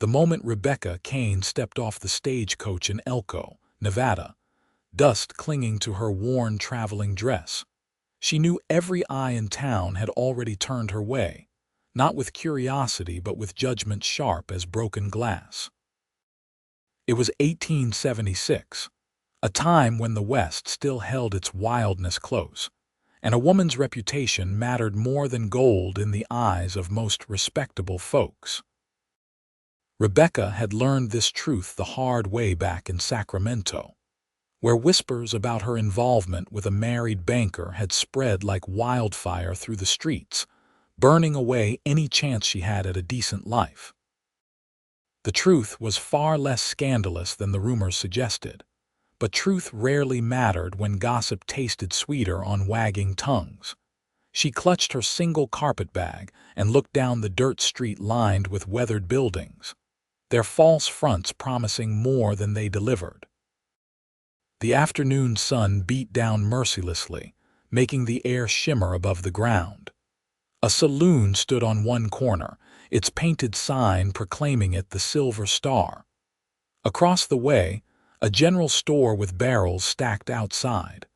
The moment Kane stepped off the stagecoach in Elko, Nevada, dust clinging to her worn traveling dress, she knew every eye in town had already turned her way, not with curiosity but with judgment sharp as broken glass. It was 1876, a time when the West still held its wildness close, and a woman's reputation mattered more than gold in the eyes of most respectable folks. Rebecca had learned this truth the hard way back in Sacramento, where whispers about her involvement with a married banker had spread like wildfire through the streets, burning away any chance she had at a decent life. The truth was far less scandalous than the rumors suggested, but truth rarely mattered when gossip tasted sweeter on wagging tongues. She clutched her single carpetbag and looked down the dirt street lined with weathered buildings, their false fronts promising more than they delivered. The afternoon sun beat down mercilessly, making the air shimmer above the ground. A saloon stood on one corner, its painted sign proclaiming it the Silver Star. Across the way, a general store with barrels stacked outside.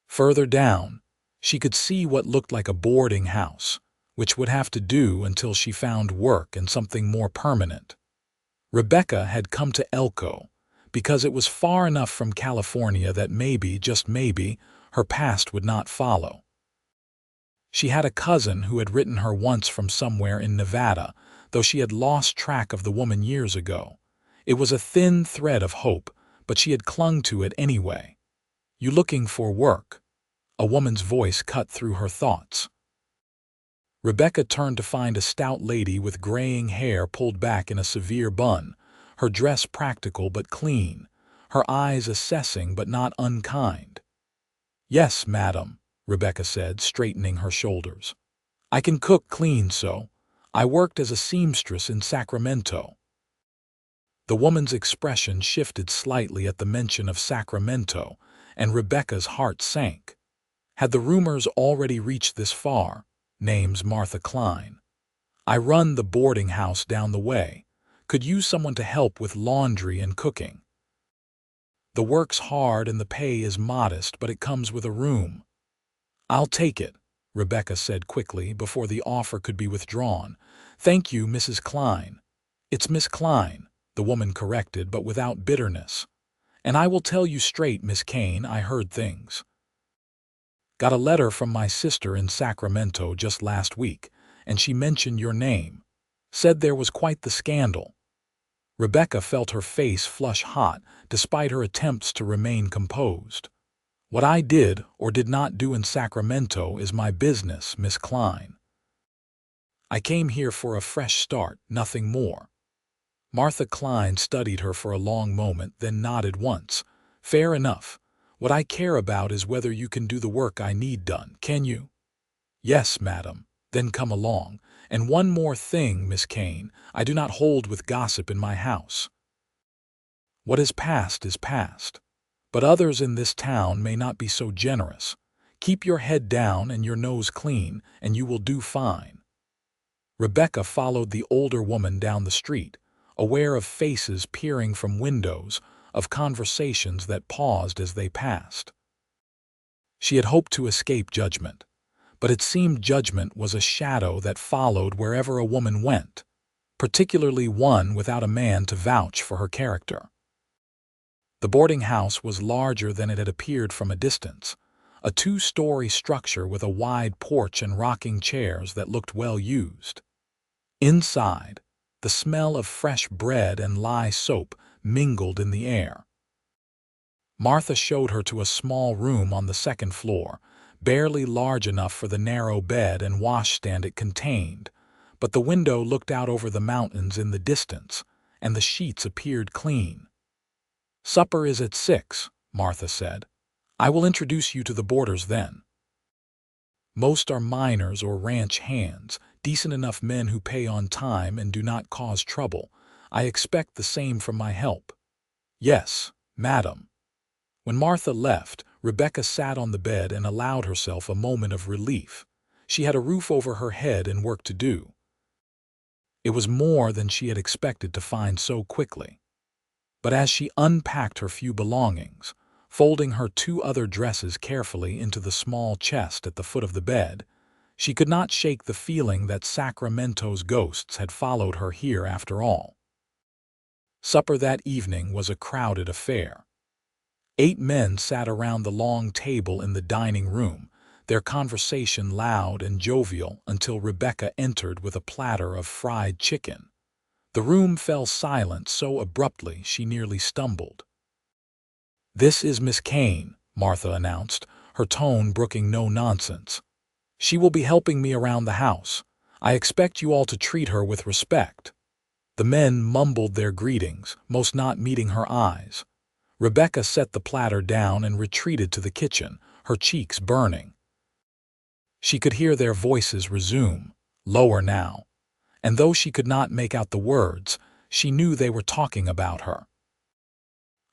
Further down, she could see what looked like a boarding house, which would have to do until she found work and something more permanent. Rebecca had come to Elko because it was far enough from California that maybe, just maybe, her past would not follow. She had a cousin who had written her once from somewhere in Nevada, though she had lost track of the woman years ago. It was a thin thread of hope, but she had clung to it anyway. "You looking for work?" A woman's voice cut through her thoughts. Rebecca turned to find a stout lady with graying hair pulled back in a severe bun, her dress practical but clean, her eyes assessing but not unkind. "Yes, madam," Rebecca said, straightening her shoulders. "I can cook clean, so. I worked as a seamstress in Sacramento." The woman's expression shifted slightly at the mention of Sacramento, and Rebecca's heart sank. Had the rumors already reached this far? "Name's Martha Klein. I run the boarding house down the way. Could use someone to help with laundry and cooking. The work's hard and the pay is modest, but it comes with a room." "I'll take it," Rebecca said quickly before the offer could be withdrawn. "Thank you, Mrs. Klein." "It's Miss Klein," the woman corrected, but without bitterness. "And I will tell you straight, Miss Kane, I heard things. Got a letter from my sister in Sacramento just last week, and she mentioned your name. Said there was quite the scandal." Rebecca felt her face flush hot, despite her attempts to remain composed. "What I did or did not do in Sacramento is my business, Miss Klein. I came here for a fresh start, nothing more." Martha Klein studied her for a long moment, then nodded once. "Fair enough. What I care about is whether you can do the work I need done. Can you?" "Yes, madam." "Then come along. And one more thing, Miss Kane, I do not hold with gossip in my house. What is past is past. But others in this town may not be so generous. Keep your head down and your nose clean, and you will do fine." Rebecca followed the older woman down the street, aware of faces peering from windows, of conversations that paused as they passed. She had hoped to escape judgment, but it seemed judgment was a shadow that followed wherever a woman went, particularly one without a man to vouch for her character. The boarding house was larger than it had appeared from a distance, a two-story structure with a wide porch and rocking chairs that looked well used. Inside, the smell of fresh bread and lye soap mingled in the air. Martha showed her to a small room on the second floor, barely large enough for the narrow bed and washstand it contained, but the window looked out over the mountains in the distance, and the sheets appeared clean. "Supper is at 6, Martha said. "I will introduce you to the boarders then. Most are miners or ranch hands, decent enough men who pay on time and do not cause trouble. I expect the same from my help." "Yes, madam." When Martha left, Rebecca sat on the bed and allowed herself a moment of relief. She had a roof over her head and work to do. It was more than she had expected to find so quickly. But as she unpacked her few belongings, folding her 2 other dresses carefully into the small chest at the foot of the bed, she could not shake the feeling that Sacramento's ghosts had followed her here after all. Supper that evening was a crowded affair. 8 men sat around the long table in the dining room, their conversation loud and jovial until Rebecca entered with a platter of fried chicken. The room fell silent so abruptly she nearly stumbled. "This is Miss Kane," Martha announced, her tone brooking no nonsense. "She will be helping me around the house. I expect you all to treat her with respect." The men mumbled their greetings, most not meeting her eyes. Rebecca set the platter down and retreated to the kitchen, her cheeks burning. She could hear their voices resume, lower now, and though she could not make out the words, she knew they were talking about her.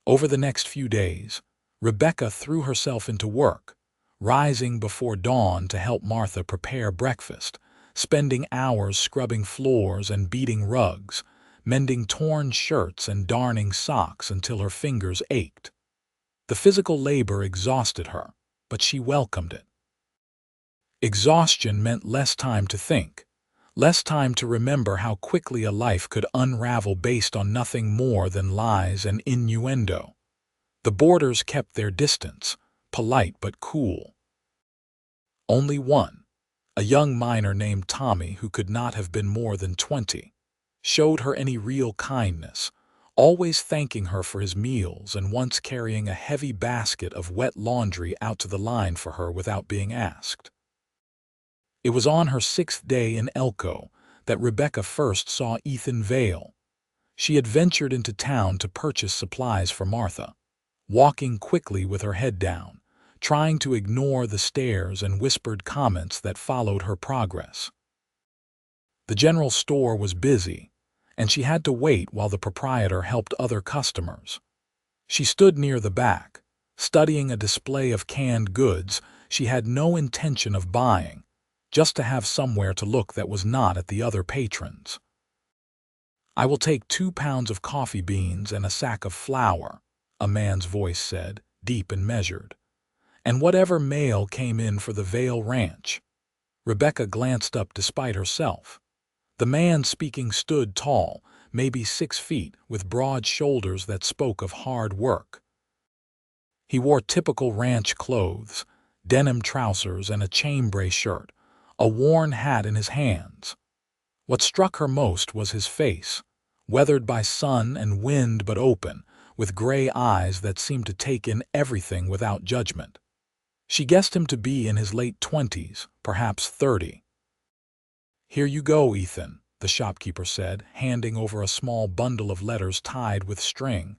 Over the next few days, Rebecca threw herself into work, rising before dawn to help Martha prepare breakfast, spending hours scrubbing floors and beating rugs, mending torn shirts and darning socks until her fingers ached. The physical labor exhausted her, but she welcomed it. Exhaustion meant less time to think, less time to remember how quickly a life could unravel based on nothing more than lies and innuendo. The boarders kept their distance, polite but cool. Only one, a young miner named Tommy who could not have been more than 20, showed her any real kindness, always thanking her for his meals and once carrying a heavy basket of wet laundry out to the line for her without being asked. It was on her 6th day in Elko that Rebecca first saw Ethan Vale. She had ventured into town to purchase supplies for Martha, walking quickly with her head down, trying to ignore the stares and whispered comments that followed her progress. The general store was busy, and she had to wait while the proprietor helped other customers. She stood near the back, studying a display of canned goods she had no intention of buying, just to have somewhere to look that was not at the other patrons. "I will take 2 pounds of coffee beans and a sack of flour," a man's voice said, deep and measured. "And whatever mail came in for the Vale Ranch." Rebecca glanced up despite herself. The man speaking stood tall, maybe 6 feet, with broad shoulders that spoke of hard work. He wore typical ranch clothes, denim trousers and a chambray shirt, a worn hat in his hands. What struck her most was his face, weathered by sun and wind but open, with gray eyes that seemed to take in everything without judgment. She guessed him to be in his late 20s, perhaps 30. "Here you go, Ethan," the shopkeeper said, handing over a small bundle of letters tied with string.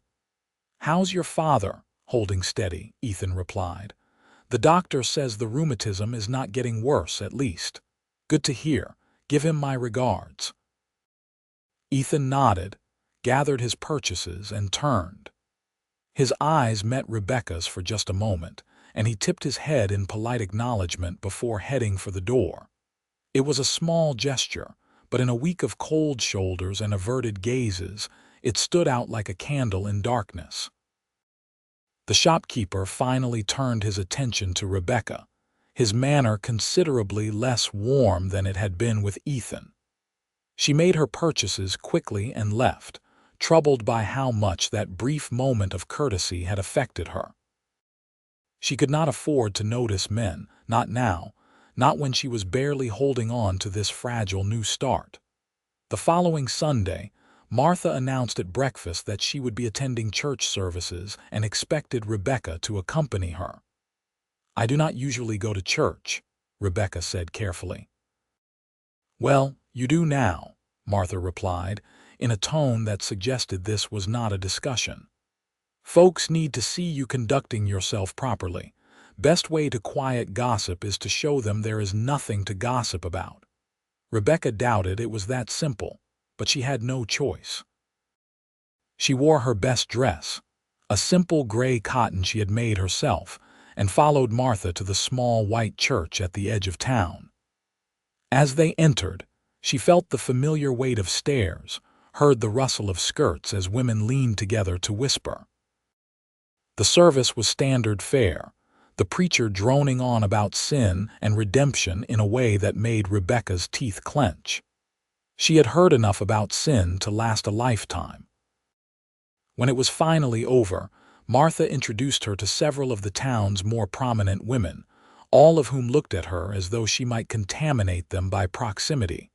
"How's your father?" Holding steady, Ethan replied. "The doctor says the rheumatism is not getting worse, at least." "Good to hear. Give him my regards." Ethan nodded, gathered his purchases, and turned. His eyes met Rebecca's for just a moment, and he tipped his head in polite acknowledgement before heading for the door. It was a small gesture, but in a week of cold shoulders and averted gazes, it stood out like a candle in darkness. The shopkeeper finally turned his attention to Rebecca, his manner considerably less warm than it had been with Ethan. She made her purchases quickly and left, troubled by how much that brief moment of courtesy had affected her. She could not afford to notice men, not now, not when she was barely holding on to this fragile new start. The following Sunday, Martha announced at breakfast that she would be attending church services and expected Rebecca to accompany her. "I do not usually go to church," Rebecca said carefully. "Well, you do now," Martha replied, in a tone that suggested this was not a discussion. "Folks need to see you conducting yourself properly. Best way to quiet gossip is to show them there is nothing to gossip about." Rebecca doubted it was that simple, but she had no choice. She wore her best dress, a simple gray cotton she had made herself, and followed Martha to the small white church at the edge of town. As they entered, She felt the familiar weight of stares, heard the rustle of skirts as women leaned together to whisper. The service was standard fare, the preacher droning on about sin and redemption in a way that made Rebecca's teeth clench. She had heard enough about sin to last a lifetime. When it was finally over, Martha introduced her to several of the town's more prominent women, all of whom looked at her as though she might contaminate them by proximity.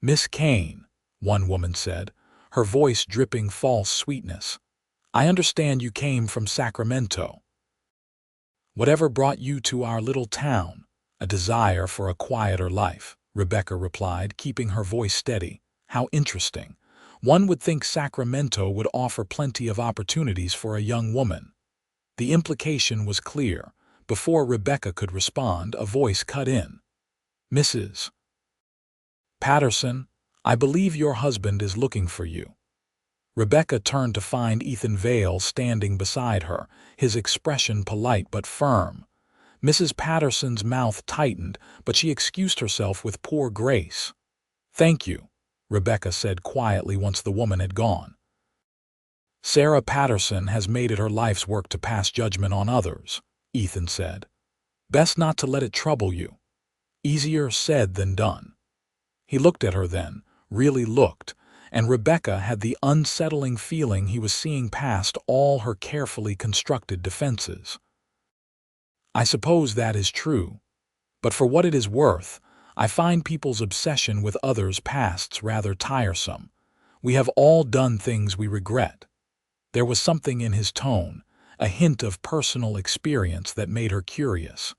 "Miss Kane," one woman said, her voice dripping false sweetness, "I understand you came from Sacramento. Whatever brought you to our little town?" "A desire for a quieter life," Rebecca replied, keeping her voice steady. "How interesting. One would think Sacramento would offer plenty of opportunities for a young woman." The implication was clear. Before Rebecca could respond, a voice cut in. "Mrs. Patterson, I believe your husband is looking for you." Rebecca turned to find Ethan Vale standing beside her, his expression polite but firm. Mrs. Patterson's mouth tightened, but she excused herself with poor grace. "Thank you," Rebecca said quietly once the woman had gone. "Sarah Patterson has made it her life's work to pass judgment on others," Ethan said. "Best not to let it trouble you." Easier said than done. He looked at her then, really looked, and Rebecca had the unsettling feeling he was seeing past all her carefully constructed defenses. "I suppose that is true, but for what it is worth, I find people's obsession with others' pasts rather tiresome. We have all done things we regret." There was something in his tone, a hint of personal experience that made her curious.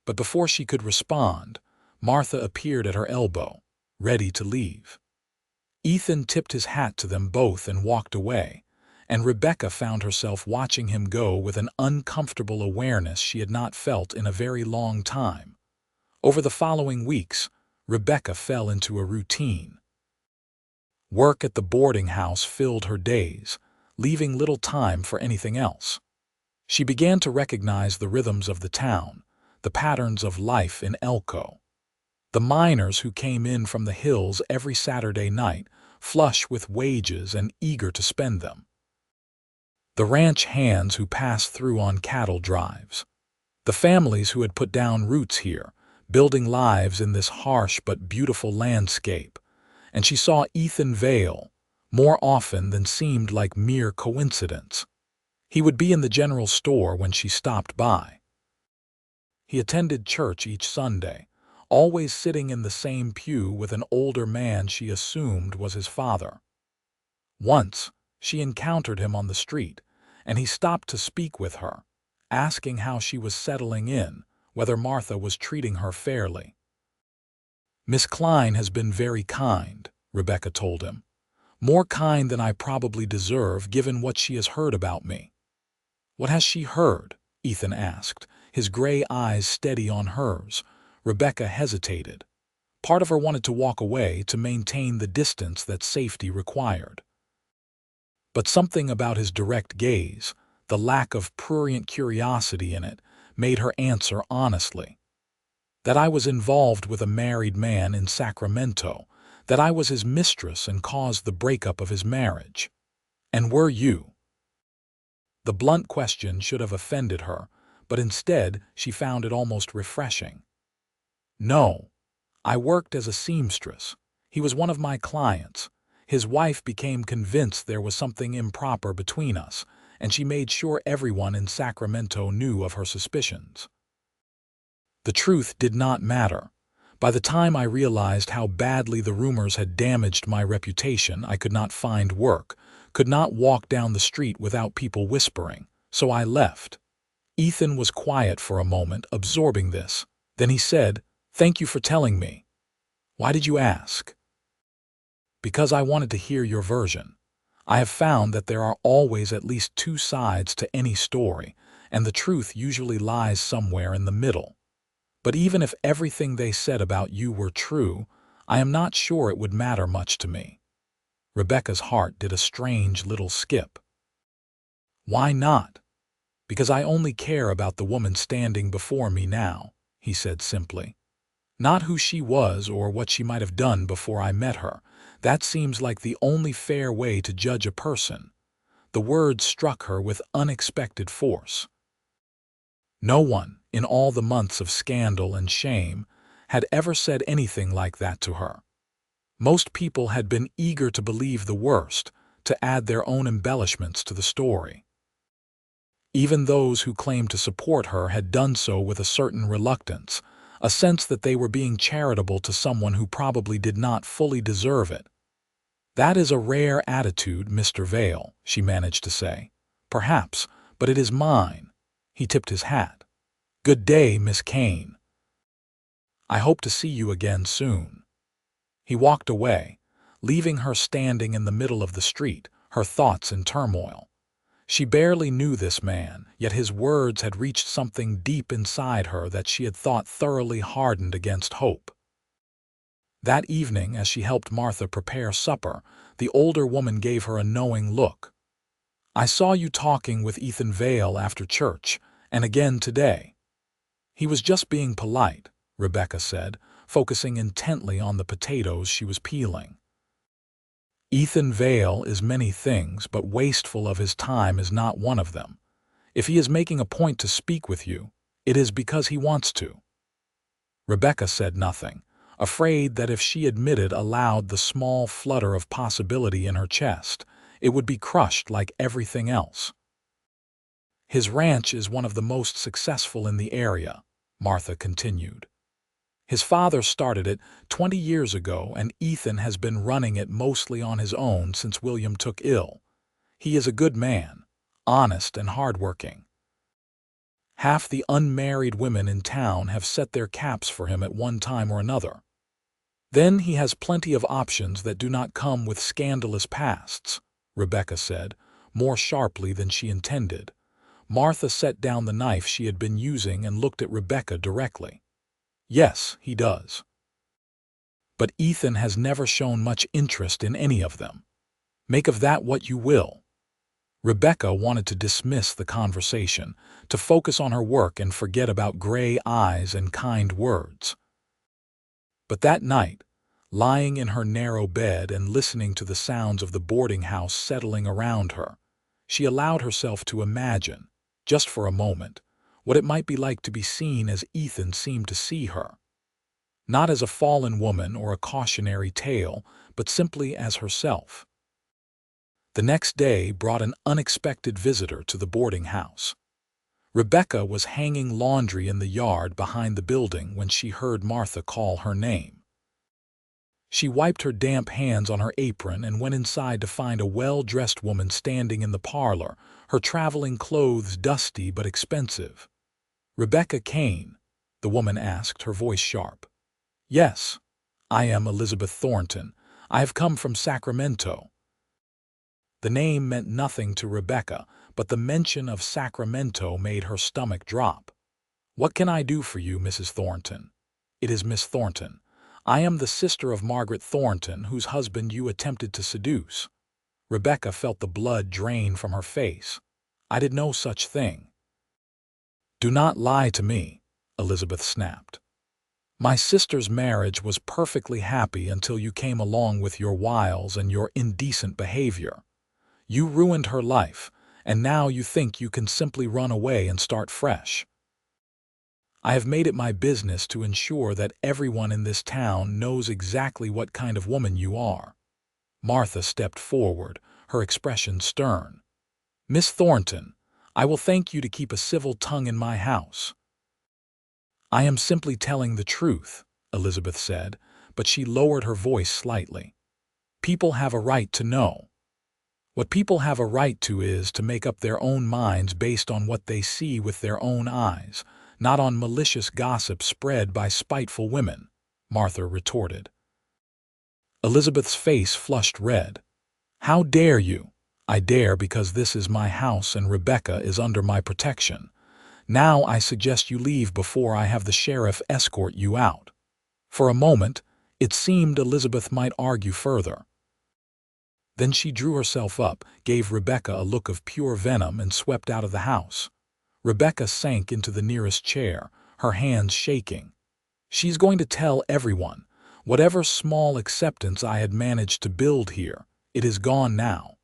But before she could respond, Martha appeared at her elbow, ready to leave. Ethan tipped his hat to them both and walked away, and Rebecca found herself watching him go with an uncomfortable awareness she had not felt in a very long time. Over the following weeks, Rebecca fell into a routine. Work at the boarding house filled her days, leaving little time for anything else. She began to recognize the rhythms of the town, the patterns of life in Elko. The miners who came in from the hills every Saturday night, flush with wages and eager to spend them. The ranch hands who passed through on cattle drives. The families who had put down roots here, building lives in this harsh but beautiful landscape. And she saw Ethan Vale, more often than seemed like mere coincidence. He would be in the general store when she stopped by. He attended church each Sunday, always sitting in the same pew with an older man she assumed was his father. Once, she encountered him on the street, and he stopped to speak with her, asking how she was settling in, whether Martha was treating her fairly. "Miss Klein has been very kind," Rebecca told him. "More kind than I probably deserve given what she has heard about me." "What has she heard?" Ethan asked, his gray eyes steady on hers. Rebecca hesitated. Part of her wanted to walk away to maintain the distance that safety required. But something about his direct gaze, the lack of prurient curiosity in it, made her answer honestly. "That I was involved with a married man in Sacramento, that I was his mistress and caused the breakup of his marriage." "And were you?" The blunt question should have offended her, but instead she found it almost refreshing. "No. I worked as a seamstress. He was one of my clients. His wife became convinced there was something improper between us, and she made sure everyone in Sacramento knew of her suspicions. The truth did not matter. By the time I realized how badly the rumors had damaged my reputation, I could not find work, could not walk down the street without people whispering, so I left." Ethan was quiet for a moment, absorbing this. Then he said, "Thank you for telling me. Why did you ask?" "Because I wanted to hear your version. I have found that there are always at least two sides to any story, and the truth usually lies somewhere in the middle. But even if everything they said about you were true, I am not sure it would matter much to me." Rebecca's heart did a strange little skip. "Why not?" "Because I only care about the woman standing before me now," he said simply. Not who she was or what she might have done before I met her. That seems like the only fair way to judge a person. The words struck her with unexpected force. No one, in all the months of scandal and shame, had ever said anything like that to her. Most people had been eager to believe the worst, to add their own embellishments to the story. Even those who claimed to support her had done so with a certain reluctance, a sense that they were being charitable to someone who probably did not fully deserve it. "That is a rare attitude, Mr. Vale," she managed to say. "Perhaps, but it is mine." He tipped his hat. "Good day, Miss Kane. I hope to see you again soon." He walked away, leaving her standing in the middle of the street, her thoughts in turmoil. She barely knew this man, yet his words had reached something deep inside her that she had thought thoroughly hardened against hope. That evening, as she helped Martha prepare supper, the older woman gave her a knowing look. "I saw you talking with Ethan Vale after church, and again today." "He was just being polite," Rebecca said, focusing intently on the potatoes she was peeling. "Ethan Vale is many things, but wasteful of his time is not one of them. If he is making a point to speak with you, it is because he wants to." Rebecca said nothing, afraid that if she admitted aloud the small flutter of possibility in her chest, it would be crushed like everything else. "His ranch is one of the most successful in the area," Martha continued. "His father started it 20 years ago, and Ethan has been running it mostly on his own since William took ill. He is a good man, honest and hardworking. Half the unmarried women in town have set their caps for him at one time or another. Then he has plenty of options that do not come with scandalous pasts," Rebecca said, more sharply than she intended. Martha set down the knife she had been using and looked at Rebecca directly. "Yes, he does. But Ethan has never shown much interest in any of them. Make of that what you will." Rebecca wanted to dismiss the conversation, to focus on her work and forget about gray eyes and kind words. But that night, lying in her narrow bed and listening to the sounds of the boarding house settling around her, she allowed herself to imagine, just for a moment, what it might be like to be seen as Ethan seemed to see her. Not as a fallen woman or a cautionary tale, but simply as herself. The next day brought an unexpected visitor to the boarding house. Rebecca was hanging laundry in the yard behind the building when she heard Martha call her name. She wiped her damp hands on her apron and went inside to find a well-dressed woman standing in the parlor, her traveling clothes dusty but expensive. "Rebecca Kane?" the woman asked, her voice sharp. "Yes, I am Elizabeth Thornton. I have come from Sacramento." The name meant nothing to Rebecca, but the mention of Sacramento made her stomach drop. "What can I do for you, Mrs. Thornton?" "It is Miss Thornton. I am the sister of Margaret Thornton, whose husband you attempted to seduce." Rebecca felt the blood drain from her face. "I did no such thing." "Do not lie to me," Elizabeth snapped. "My sister's marriage was perfectly happy until you came along with your wiles and your indecent behavior. You ruined her life, and now you think you can simply run away and start fresh. I have made it my business to ensure that everyone in this town knows exactly what kind of woman you are." Martha stepped forward, her expression stern. "Miss Thornton, I will thank you to keep a civil tongue in my house." "I am simply telling the truth," Elizabeth said, but she lowered her voice slightly. "People have a right to know. What people have a right to is to make up their own minds based on what they see with their own eyes, not on malicious gossip spread by spiteful women," Martha retorted. Elizabeth's face flushed red. "How dare you?" "I dare because this is my house and Rebecca is under my protection. Now I suggest you leave before I have the sheriff escort you out." For a moment, it seemed Elizabeth might argue further. Then she drew herself up, gave Rebecca a look of pure venom, and swept out of the house. Rebecca sank into the nearest chair, her hands shaking. She's going to tell everyone. Whatever small acceptance I had managed to build here, it is gone now.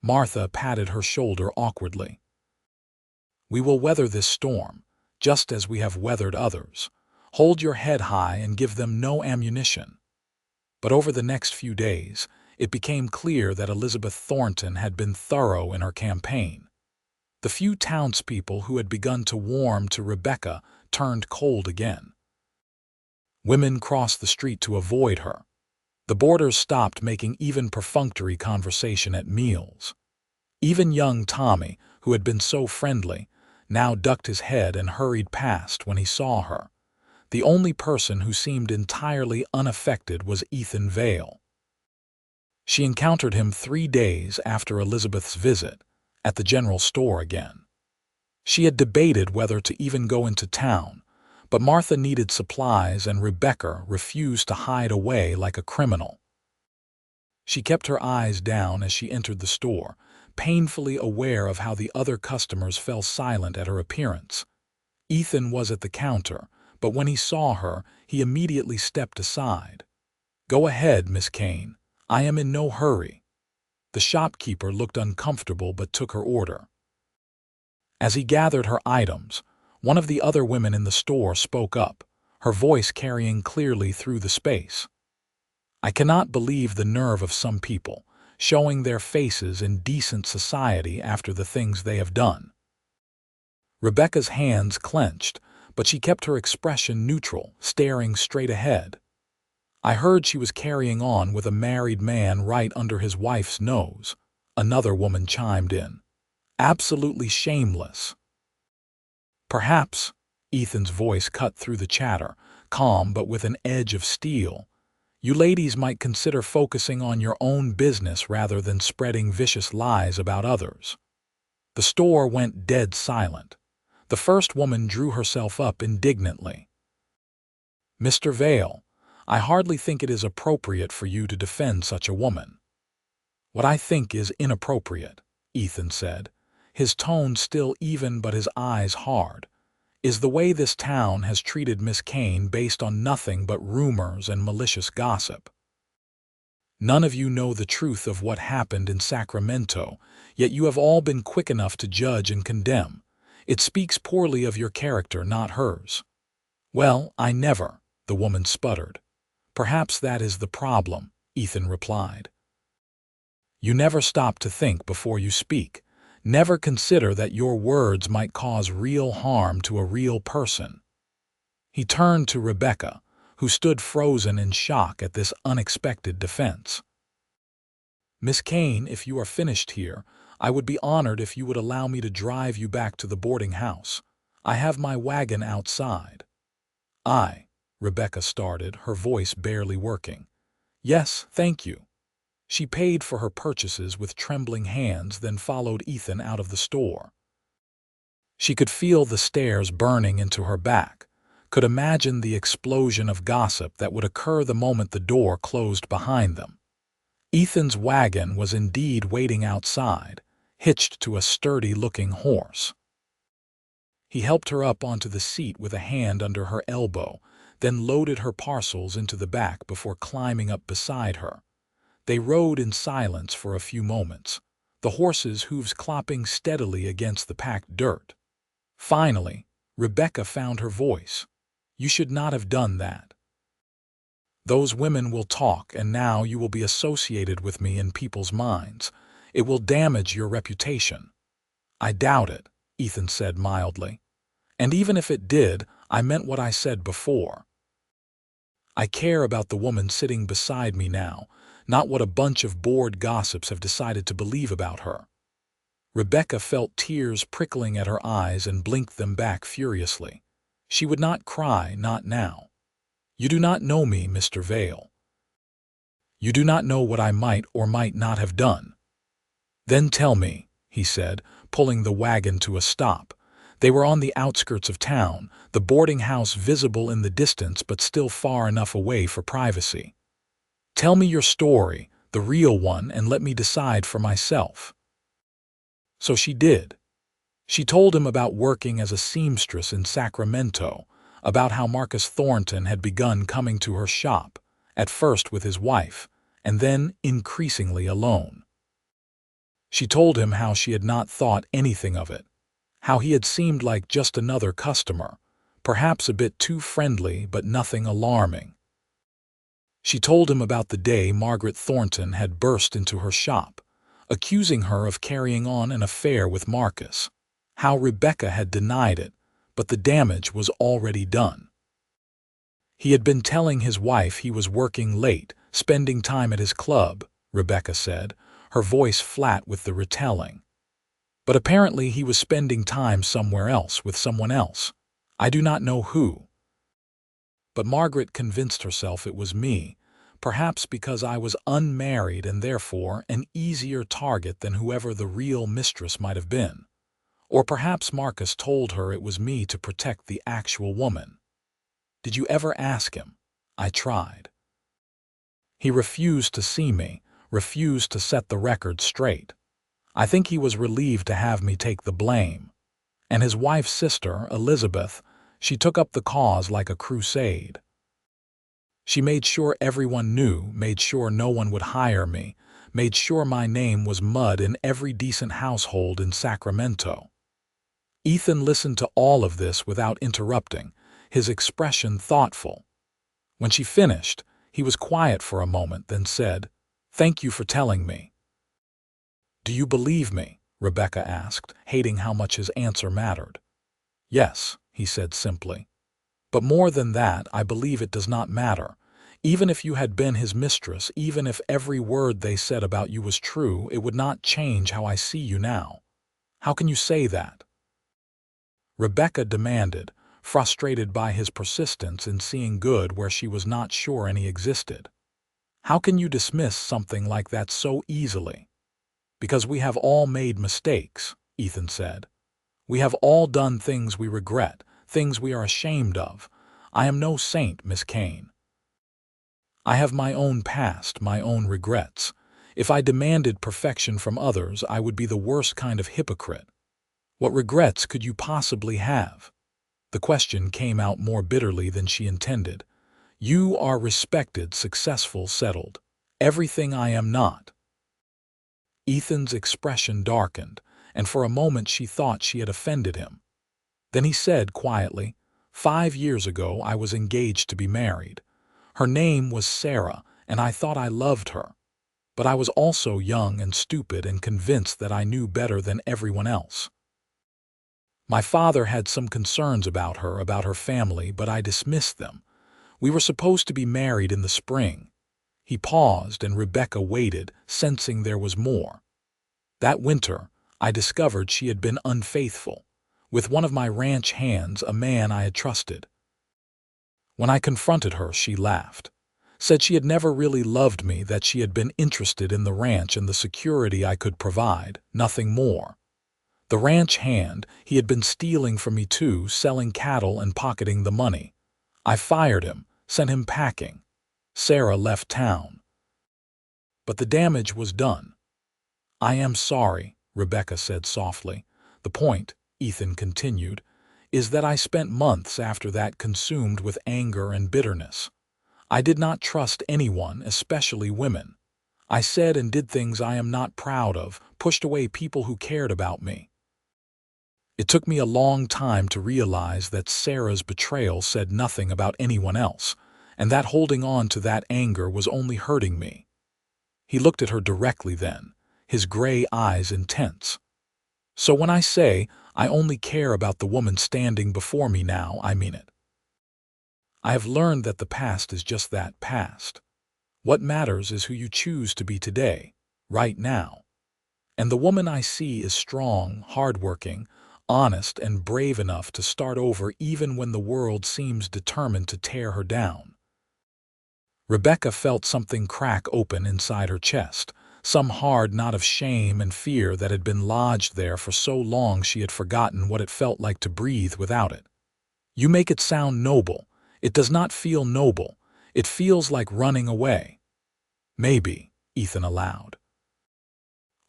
Martha patted her shoulder awkwardly. We will weather this storm, just as we have weathered others. Hold your head high and give them no ammunition. But over the next few days, it became clear that Elizabeth Thornton had been thorough in her campaign. The few townspeople who had begun to warm to Rebecca turned cold again. Women crossed the street to avoid her. The boarders stopped making even perfunctory conversation at meals. Even young Tommy, who had been so friendly, now ducked his head and hurried past when he saw her. The only person who seemed entirely unaffected was Ethan Vale. She encountered him 3 days after Elizabeth's visit, at the general store again. She had debated whether to even go into town, but Martha needed supplies and Rebecca refused to hide away like a criminal. She kept her eyes down as she entered the store, painfully aware of how the other customers fell silent at her appearance. Ethan was at the counter, but when he saw her, he immediately stepped aside. "Go ahead, Miss Kane. I am in no hurry." The shopkeeper looked uncomfortable but took her order. As he gathered her items, one of the other women in the store spoke up, her voice carrying clearly through the space. "I cannot believe the nerve of some people, showing their faces in decent society after the things they have done." Rebecca's hands clenched, but she kept her expression neutral, staring straight ahead. "I heard she was carrying on with a married man right under his wife's nose," another woman chimed in. "Absolutely shameless." "Perhaps," Ethan's voice cut through the chatter, calm but with an edge of steel, "you ladies might consider focusing on your own business rather than spreading vicious lies about others." The store went dead silent. The first woman drew herself up indignantly. "Mr. Vale, I hardly think it is appropriate for you to defend such a woman." "What I think is inappropriate," Ethan said, his tone still even but his eyes hard, "is the way this town has treated Miss Kane based on nothing but rumors and malicious gossip. None of you know the truth of what happened in Sacramento, yet you have all been quick enough to judge and condemn. It speaks poorly of your character, not hers." "Well, I never," the woman sputtered. "Perhaps that is the problem," Ethan replied. "You never stop to think before you speak. Never consider that your words might cause real harm to a real person." He turned to Rebecca, who stood frozen in shock at this unexpected defense. "Miss Kane, if you are finished here, I would be honored if you would allow me to drive you back to the boarding house. I have my wagon outside." Rebecca started, her voice barely working. "Yes, thank you." She paid for her purchases with trembling hands, then followed Ethan out of the store. She could feel the stares burning into her back, could imagine the explosion of gossip that would occur the moment the door closed behind them. Ethan's wagon was indeed waiting outside, hitched to a sturdy-looking horse. He helped her up onto the seat with a hand under her elbow, then loaded her parcels into the back before climbing up beside her. They rode in silence for a few moments, the horse's hooves clopping steadily against the packed dirt. Finally, Rebecca found her voice. "You should not have done that. Those women will talk, and now you will be associated with me in people's minds. It will damage your reputation." "I doubt it," Ethan said mildly. "And even if it did, I meant what I said before. I care about the woman sitting beside me now, not what a bunch of bored gossips have decided to believe about her." Rebecca felt tears prickling at her eyes and blinked them back furiously. She would not cry, not now. "You do not know me, Mr. Vale. You do not know what I might or might not have done." "Then tell me," he said, pulling the wagon to a stop. They were on the outskirts of town, the boarding house visible in the distance but still far enough away for privacy. "Tell me your story, the real one, and let me decide for myself." So she did. She told him about working as a seamstress in Sacramento, about how Marcus Thornton had begun coming to her shop, at first with his wife, and then increasingly alone. She told him how she had not thought anything of it, how he had seemed like just another customer, perhaps a bit too friendly but nothing alarming. She told him about the day Margaret Thornton had burst into her shop, accusing her of carrying on an affair with Marcus, how Rebecca had denied it, but the damage was already done. He had been telling his wife he was working late, spending time at his club, Rebecca said, her voice flat with the retelling. But apparently he was spending time somewhere else with someone else. I do not know who. But Margaret convinced herself it was me, perhaps because I was unmarried and therefore an easier target than whoever the real mistress might have been. Or perhaps Marcus told her it was me to protect the actual woman. Did you ever ask him? I tried. He refused to see me, refused to set the record straight. I think he was relieved to have me take the blame. And his wife's sister, Elizabeth, she took up the cause like a crusade. She made sure everyone knew, made sure no one would hire me, made sure my name was mud in every decent household in Sacramento. Ethan listened to all of this without interrupting, his expression thoughtful. When she finished, he was quiet for a moment, then said, "Thank you for telling me." "Do you believe me?" Rebecca asked, hating how much his answer mattered. "Yes," he said simply. "But more than that, I believe it does not matter. Even if you had been his mistress, even if every word they said about you was true, it would not change how I see you now. How can you say that?" Rebecca demanded, frustrated by his persistence in seeing good where she was not sure any existed. "How can you dismiss something like that so easily?" "Because we have all made mistakes," Ethan said. "We have all done things we regret, things we are ashamed of. I am no saint, Miss Kane. I have my own past, my own regrets. If I demanded perfection from others, I would be the worst kind of hypocrite. What regrets could you possibly have?" The question came out more bitterly than she intended. "You are respected, successful, settled. Everything I am not." Ethan's expression darkened, and for a moment she thought she had offended him. Then he said quietly, "5 years ago I was engaged to be married. Her name was Sarah, and I thought I loved her. But I was also young and stupid and convinced that I knew better than everyone else. My father had some concerns about her family, but I dismissed them. We were supposed to be married in the spring." He paused, and Rebecca waited, sensing there was more. "That winter, I discovered she had been unfaithful, with one of my ranch hands, a man I had trusted. When I confronted her, she laughed, said she had never really loved me, that she had been interested in the ranch and the security I could provide, nothing more. The ranch hand, he had been stealing from me too, selling cattle and pocketing the money. I fired him, sent him packing. Sarah left town. But the damage was done." "I am sorry," Rebecca said softly. "The point," Ethan continued, "is that I spent months after that consumed with anger and bitterness. I did not trust anyone, especially women. I said and did things I am not proud of, pushed away people who cared about me. It took me a long time to realize that Sarah's betrayal said nothing about anyone else, and that holding on to that anger was only hurting me." He looked at her directly then, his gray eyes intense. "So when I say I only care about the woman standing before me now, I mean it. I have learned that the past is just that, past. What matters is who you choose to be today, right now. And the woman I see is strong, hardworking, honest, and brave enough to start over even when the world seems determined to tear her down." Rebecca felt something crack open inside her chest, some hard knot of shame and fear that had been lodged there for so long she had forgotten what it felt like to breathe without it. "You make it sound noble. It does not feel noble. It feels like running away." "Maybe," Ethan allowed.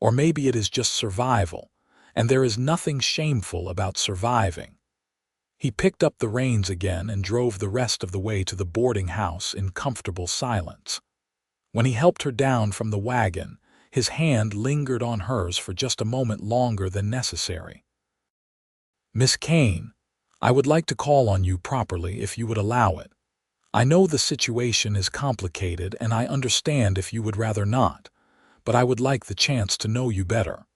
"Or maybe it is just survival, and there is nothing shameful about surviving." He picked up the reins again and drove the rest of the way to the boarding house in comfortable silence. When he helped her down from the wagon, his hand lingered on hers for just a moment longer than necessary. "Miss Kane, I would like to call on you properly if you would allow it. I know the situation is complicated and I understand if you would rather not, but I would like the chance to know you better."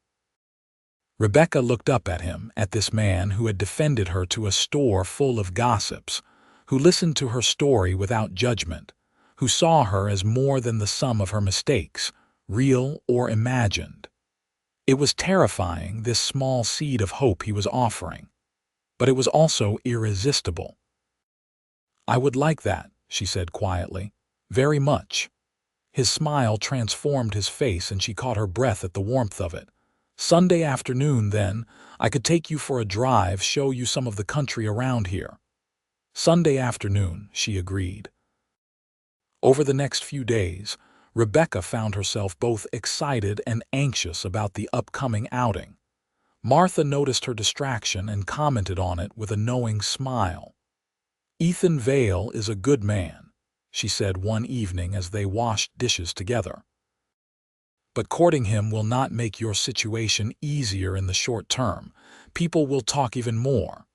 Rebecca looked up at him, at this man who had defended her to a store full of gossips, who listened to her story without judgment, who saw her as more than the sum of her mistakes, real or imagined. It was terrifying, this small seed of hope he was offering, but it was also irresistible. "I would like that," she said quietly, "very much." His smile transformed his face and she caught her breath at the warmth of it. "Sunday afternoon, then, I could take you for a drive, show you some of the country around here." "Sunday afternoon," she agreed. Over the next few days, Rebecca found herself both excited and anxious about the upcoming outing. Martha noticed her distraction and commented on it with a knowing smile. "Ethan Vale is a good man," she said one evening as they washed dishes together. "But courting him will not make your situation easier in the short term. People will talk even more."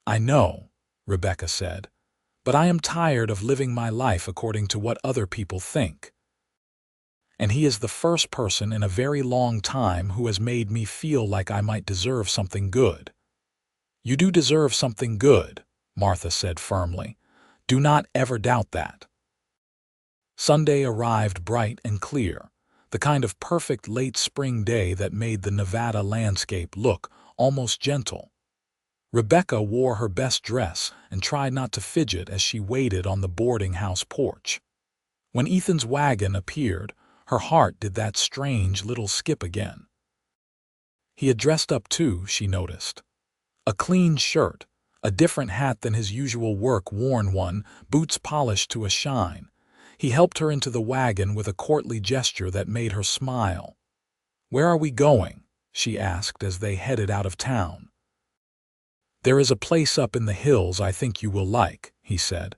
"I know," Rebecca said, "but I am tired of living my life according to what other people think. And he is the first person in a very long time who has made me feel like I might deserve something good." "You do deserve something good," Martha said firmly. "Do not ever doubt that." Sunday arrived bright and clear, the kind of perfect late spring day that made the Nevada landscape look almost gentle. Rebecca wore her best dress and tried not to fidget as she waited on the boarding house porch. When Ethan's wagon appeared, her heart did that strange little skip again. He had dressed up too, she noticed. A clean shirt, a different hat than his usual work-worn one, boots polished to a shine. He helped her into the wagon with a courtly gesture that made her smile. "Where are we going?" she asked as they headed out of town. "There is a place up in the hills I think you will like," he said.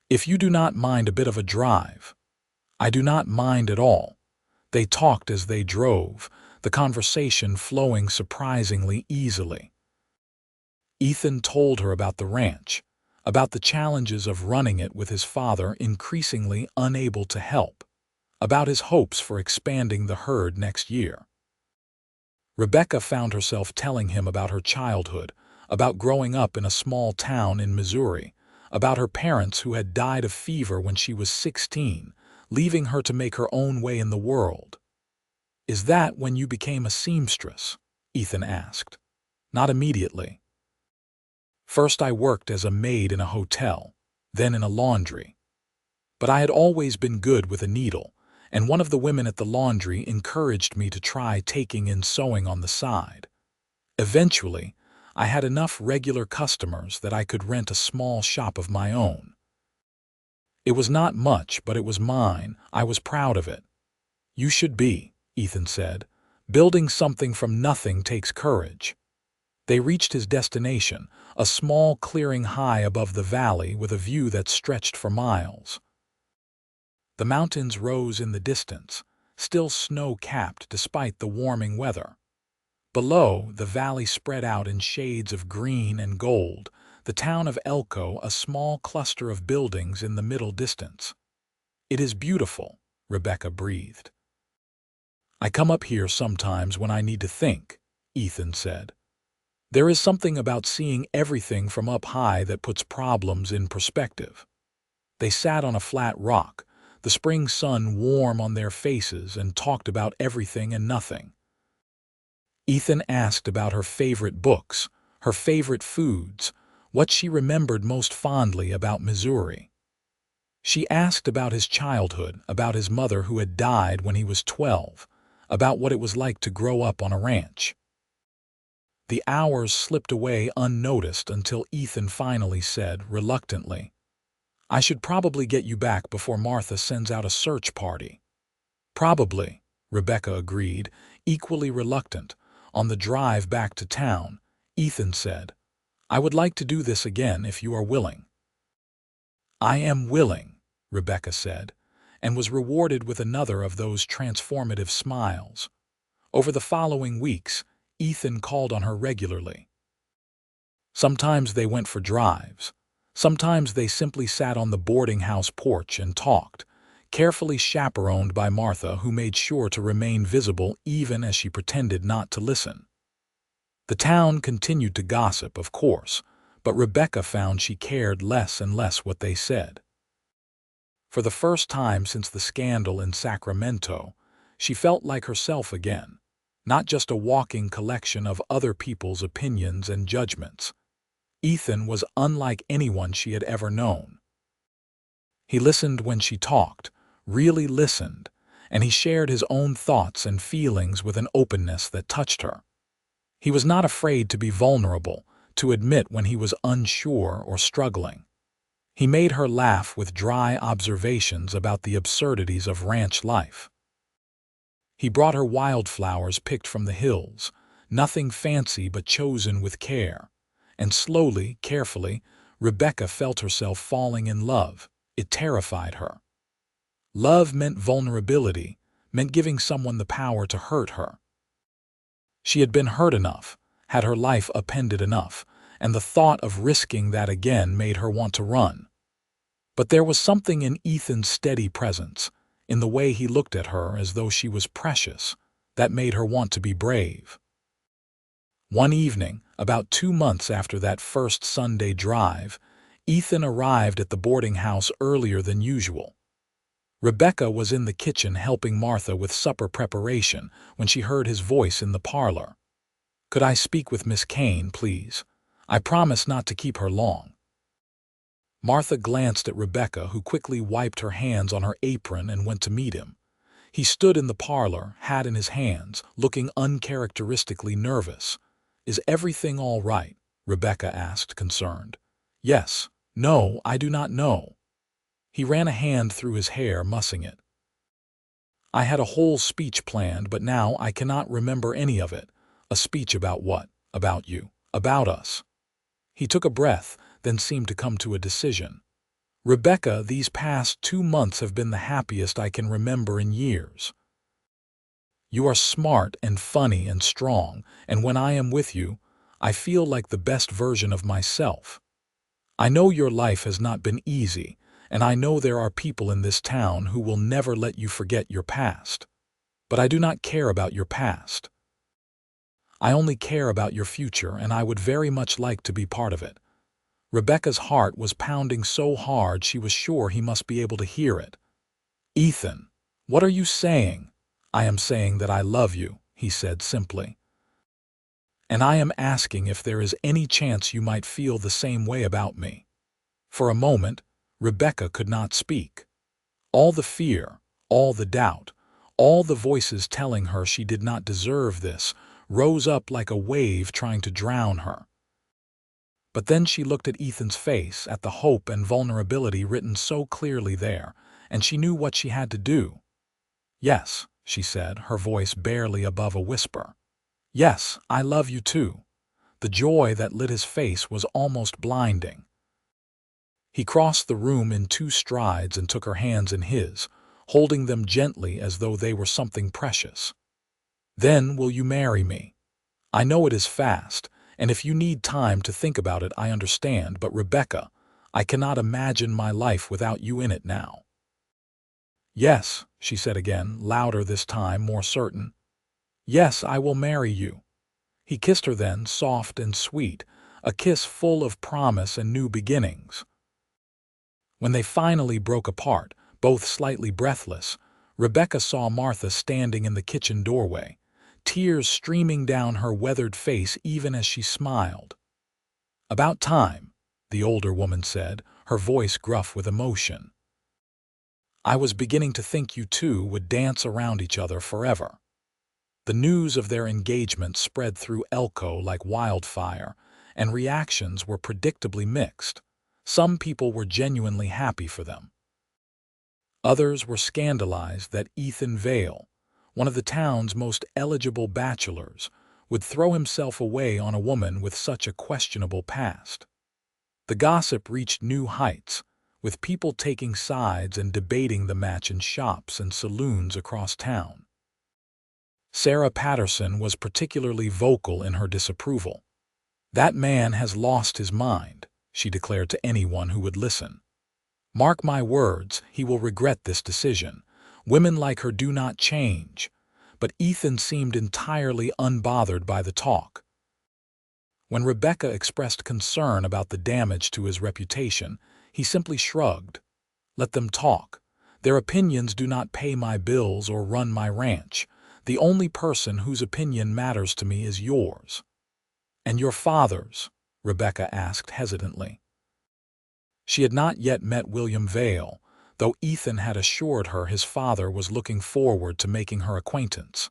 "If you do not mind a bit of a drive." "I do not mind at all." They talked as they drove, the conversation flowing surprisingly easily. Ethan told her about the ranch, about the challenges of running it with his father increasingly unable to help, about his hopes for expanding the herd next year. Rebecca found herself telling him about her childhood, about growing up in a small town in Missouri, about her parents who had died of fever when she was 16, leaving her to make her own way in the world. "Is that when you became a seamstress?" Ethan asked. "Not immediately. First I worked as a maid in a hotel, then in a laundry. But I had always been good with a needle, and one of the women at the laundry encouraged me to try taking in sewing on the side. Eventually, I had enough regular customers that I could rent a small shop of my own. It was not much, but it was mine. I was proud of it." "You should be," Ethan said. "Building something from nothing takes courage." They reached his destination, a small clearing high above the valley with a view that stretched for miles. The mountains rose in the distance, still snow-capped despite the warming weather. Below, the valley spread out in shades of green and gold, the town of Elko a small cluster of buildings in the middle distance. "It is beautiful," Rebecca breathed. "I come up here sometimes when I need to think," Ethan said. "There is something about seeing everything from up high that puts problems in perspective." They sat on a flat rock, the spring sun warm on their faces, and talked about everything and nothing. Ethan asked about her favorite books, her favorite foods, what she remembered most fondly about Missouri. She asked about his childhood, about his mother who had died when he was 12, about what it was like to grow up on a ranch. The hours slipped away unnoticed until Ethan finally said, reluctantly, "I should probably get you back before Martha sends out a search party." "Probably," Rebecca agreed, equally reluctant. On the drive back to town, Ethan said, I would like to do this again if you are willing." "I am willing," Rebecca said, and was rewarded with another of those transformative smiles. Over the following weeks, Ethan called on her regularly. Sometimes they went for drives. Sometimes they simply sat on the boarding house porch and talked, carefully chaperoned by Martha, who made sure to remain visible even as she pretended not to listen. The town continued to gossip, of course, but Rebecca found she cared less and less what they said. For the first time since the scandal in Sacramento, she felt like herself again, not just a walking collection of other people's opinions and judgments. Ethan was unlike anyone she had ever known. He listened when she talked, really listened, and he shared his own thoughts and feelings with an openness that touched her. He was not afraid to be vulnerable, to admit when he was unsure or struggling. He made her laugh with dry observations about the absurdities of ranch life. He brought her wildflowers picked from the hills, nothing fancy but chosen with care. And slowly, carefully, Rebecca felt herself falling in love. It terrified her. Love meant vulnerability, meant giving someone the power to hurt her. She had been hurt enough, had her life upended enough, and the thought of risking that again made her want to run. But there was something in Ethan's steady presence, in the way he looked at her as though she was precious, that made her want to be brave. One evening, about 2 months after that first Sunday drive, Ethan arrived at the boarding house earlier than usual. Rebecca was in the kitchen helping Martha with supper preparation when she heard his voice in the parlor. "Could I speak with Miss Kane, please? I promise not to keep her long." Martha glanced at Rebecca, who quickly wiped her hands on her apron and went to meet him. He stood in the parlor, hat in his hands, looking uncharacteristically nervous. "Is everything all right?" Rebecca asked, concerned. "Yes. No, I do not know." He ran a hand through his hair, mussing it. "I had a whole speech planned, but now I cannot remember any of it." "A speech about what?" "About you. About us." He took a breath, then seemed to come to a decision. "Rebecca, these past 2 months have been the happiest I can remember in years. You are smart and funny and strong, and when I am with you, I feel like the best version of myself. I know your life has not been easy, and I know there are people in this town who will never let you forget your past. But I do not care about your past. I only care about your future, and I would very much like to be part of it." Rebecca's heart was pounding so hard she was sure he must be able to hear it. "Ethan, what are you saying?" "I am saying that I love you," he said simply. "And I am asking if there is any chance you might feel the same way about me." For a moment, Rebecca could not speak. All the fear, all the doubt, all the voices telling her she did not deserve this, rose up like a wave trying to drown her. But then she looked at Ethan's face, at the hope and vulnerability written so clearly there, and she knew what she had to do. "Yes," she said, her voice barely above a whisper. "Yes, I love you too." The joy that lit his face was almost blinding. He crossed the room in 2 strides and took her hands in his, holding them gently as though they were something precious. "Then will you marry me? I know it is fast, and if you need time to think about it, I understand, but Rebecca, I cannot imagine my life without you in it now." "Yes," she said again, louder this time, more certain. "Yes, I will marry you." He kissed her then, soft and sweet, a kiss full of promise and new beginnings. When they finally broke apart, both slightly breathless, Rebecca saw Martha standing in the kitchen doorway, tears streaming down her weathered face even as she smiled. "About time," the older woman said, her voice gruff with emotion. "I was beginning to think you two would dance around each other forever." The news of their engagement spread through Elko like wildfire, and reactions were predictably mixed. Some people were genuinely happy for them. Others were scandalized that Ethan Vale, one of the town's most eligible bachelors, would throw himself away on a woman with such a questionable past? The gossip reached new heights, with people taking sides and debating the match in shops and saloons across town. Sarah Patterson was particularly vocal in her disapproval. "That man has lost his mind," she declared to anyone who would listen. "Mark my words, he will regret this decision. Women like her do not change." But Ethan seemed entirely unbothered by the talk. When Rebecca expressed concern about the damage to his reputation, he simply shrugged. "Let them talk. Their opinions do not pay my bills or run my ranch. The only person whose opinion matters to me is yours." "And your father's?" Rebecca asked hesitantly. She had not yet met William Vale, though Ethan had assured her his father was looking forward to making her acquaintance.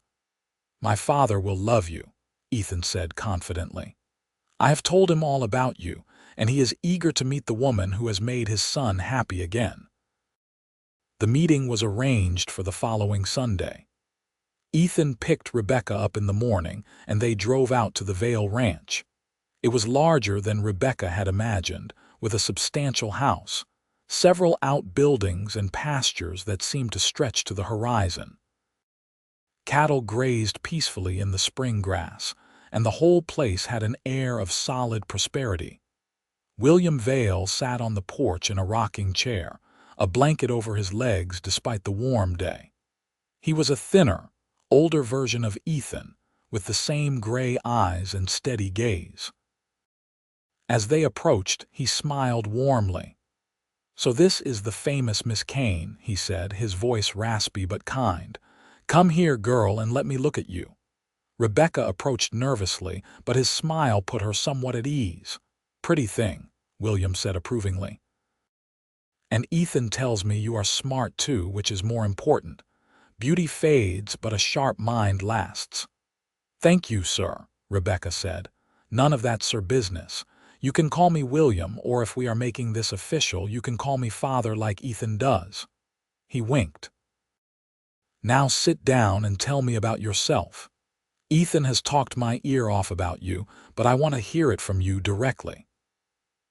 "My father will love you," Ethan said confidently. "I have told him all about you, and he is eager to meet the woman who has made his son happy again." The meeting was arranged for the following Sunday. Ethan picked Rebecca up in the morning, and they drove out to the Vale Ranch. It was larger than Rebecca had imagined, with a substantial house, several outbuildings and pastures that seemed to stretch to the horizon. Cattle grazed peacefully in the spring grass, and the whole place had an air of solid prosperity. William Vale sat on the porch in a rocking chair, a blanket over his legs despite the warm day. He was a thinner, older version of Ethan, with the same gray eyes and steady gaze. As they approached, he smiled warmly. "So this is the famous Miss Kane," he said, his voice raspy but kind. "Come here, girl, and let me look at you." Rebecca approached nervously, but his smile put her somewhat at ease. "Pretty thing," William said approvingly. "And Ethan tells me you are smart too, which is more important. Beauty fades, but a sharp mind lasts." "Thank you, sir," Rebecca said. "None of that, sir, business. You can call me William, or if we are making this official, you can call me father like Ethan does." He winked. "Now sit down and tell me about yourself. Ethan has talked my ear off about you, but I want to hear it from you directly."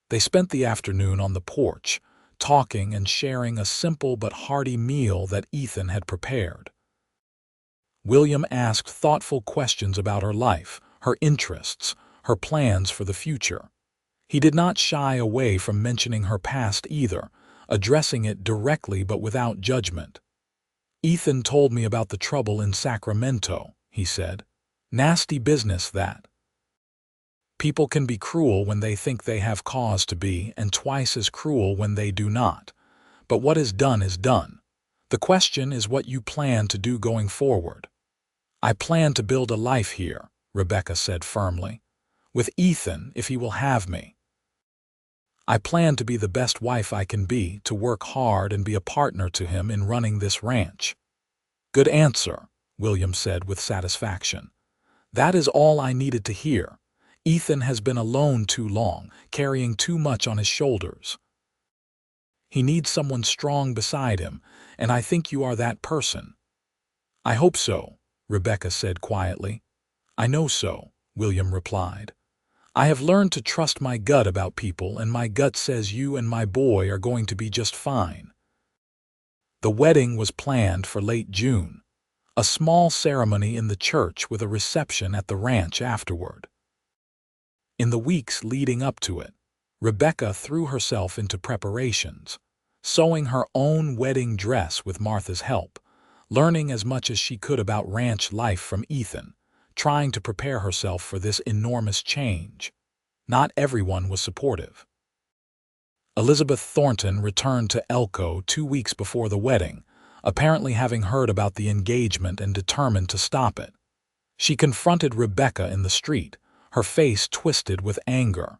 They spent the afternoon on the porch, talking and sharing a simple but hearty meal that Ethan had prepared. William asked thoughtful questions about her life, her interests, her plans for the future. He did not shy away from mentioning her past either, addressing it directly but without judgment. "Ethan told me about the trouble in Sacramento," he said. "Nasty business, that. People can be cruel when they think they have cause to be, and twice as cruel when they do not. But what is done is done. The question is what you plan to do going forward." "I plan to build a life here," Rebecca said firmly. "With Ethan, if he will have me. I plan to be the best wife I can be, to work hard and be a partner to him in running this ranch." "Good answer," William said with satisfaction. "That is all I needed to hear. Ethan has been alone too long, carrying too much on his shoulders. He needs someone strong beside him, and I think you are that person." "I hope so," Rebecca said quietly. "I know so," William replied. "I have learned to trust my gut about people, and my gut says you and my boy are going to be just fine." The wedding was planned for late June, a small ceremony in the church with a reception at the ranch afterward. In the weeks leading up to it, Rebecca threw herself into preparations, sewing her own wedding dress with Martha's help, learning as much as she could about ranch life from Ethan, trying to prepare herself for this enormous change. Not everyone was supportive. Elizabeth Thornton returned to Elko 2 weeks before the wedding, apparently having heard about the engagement and determined to stop it. She confronted Rebecca in the street, her face twisted with anger.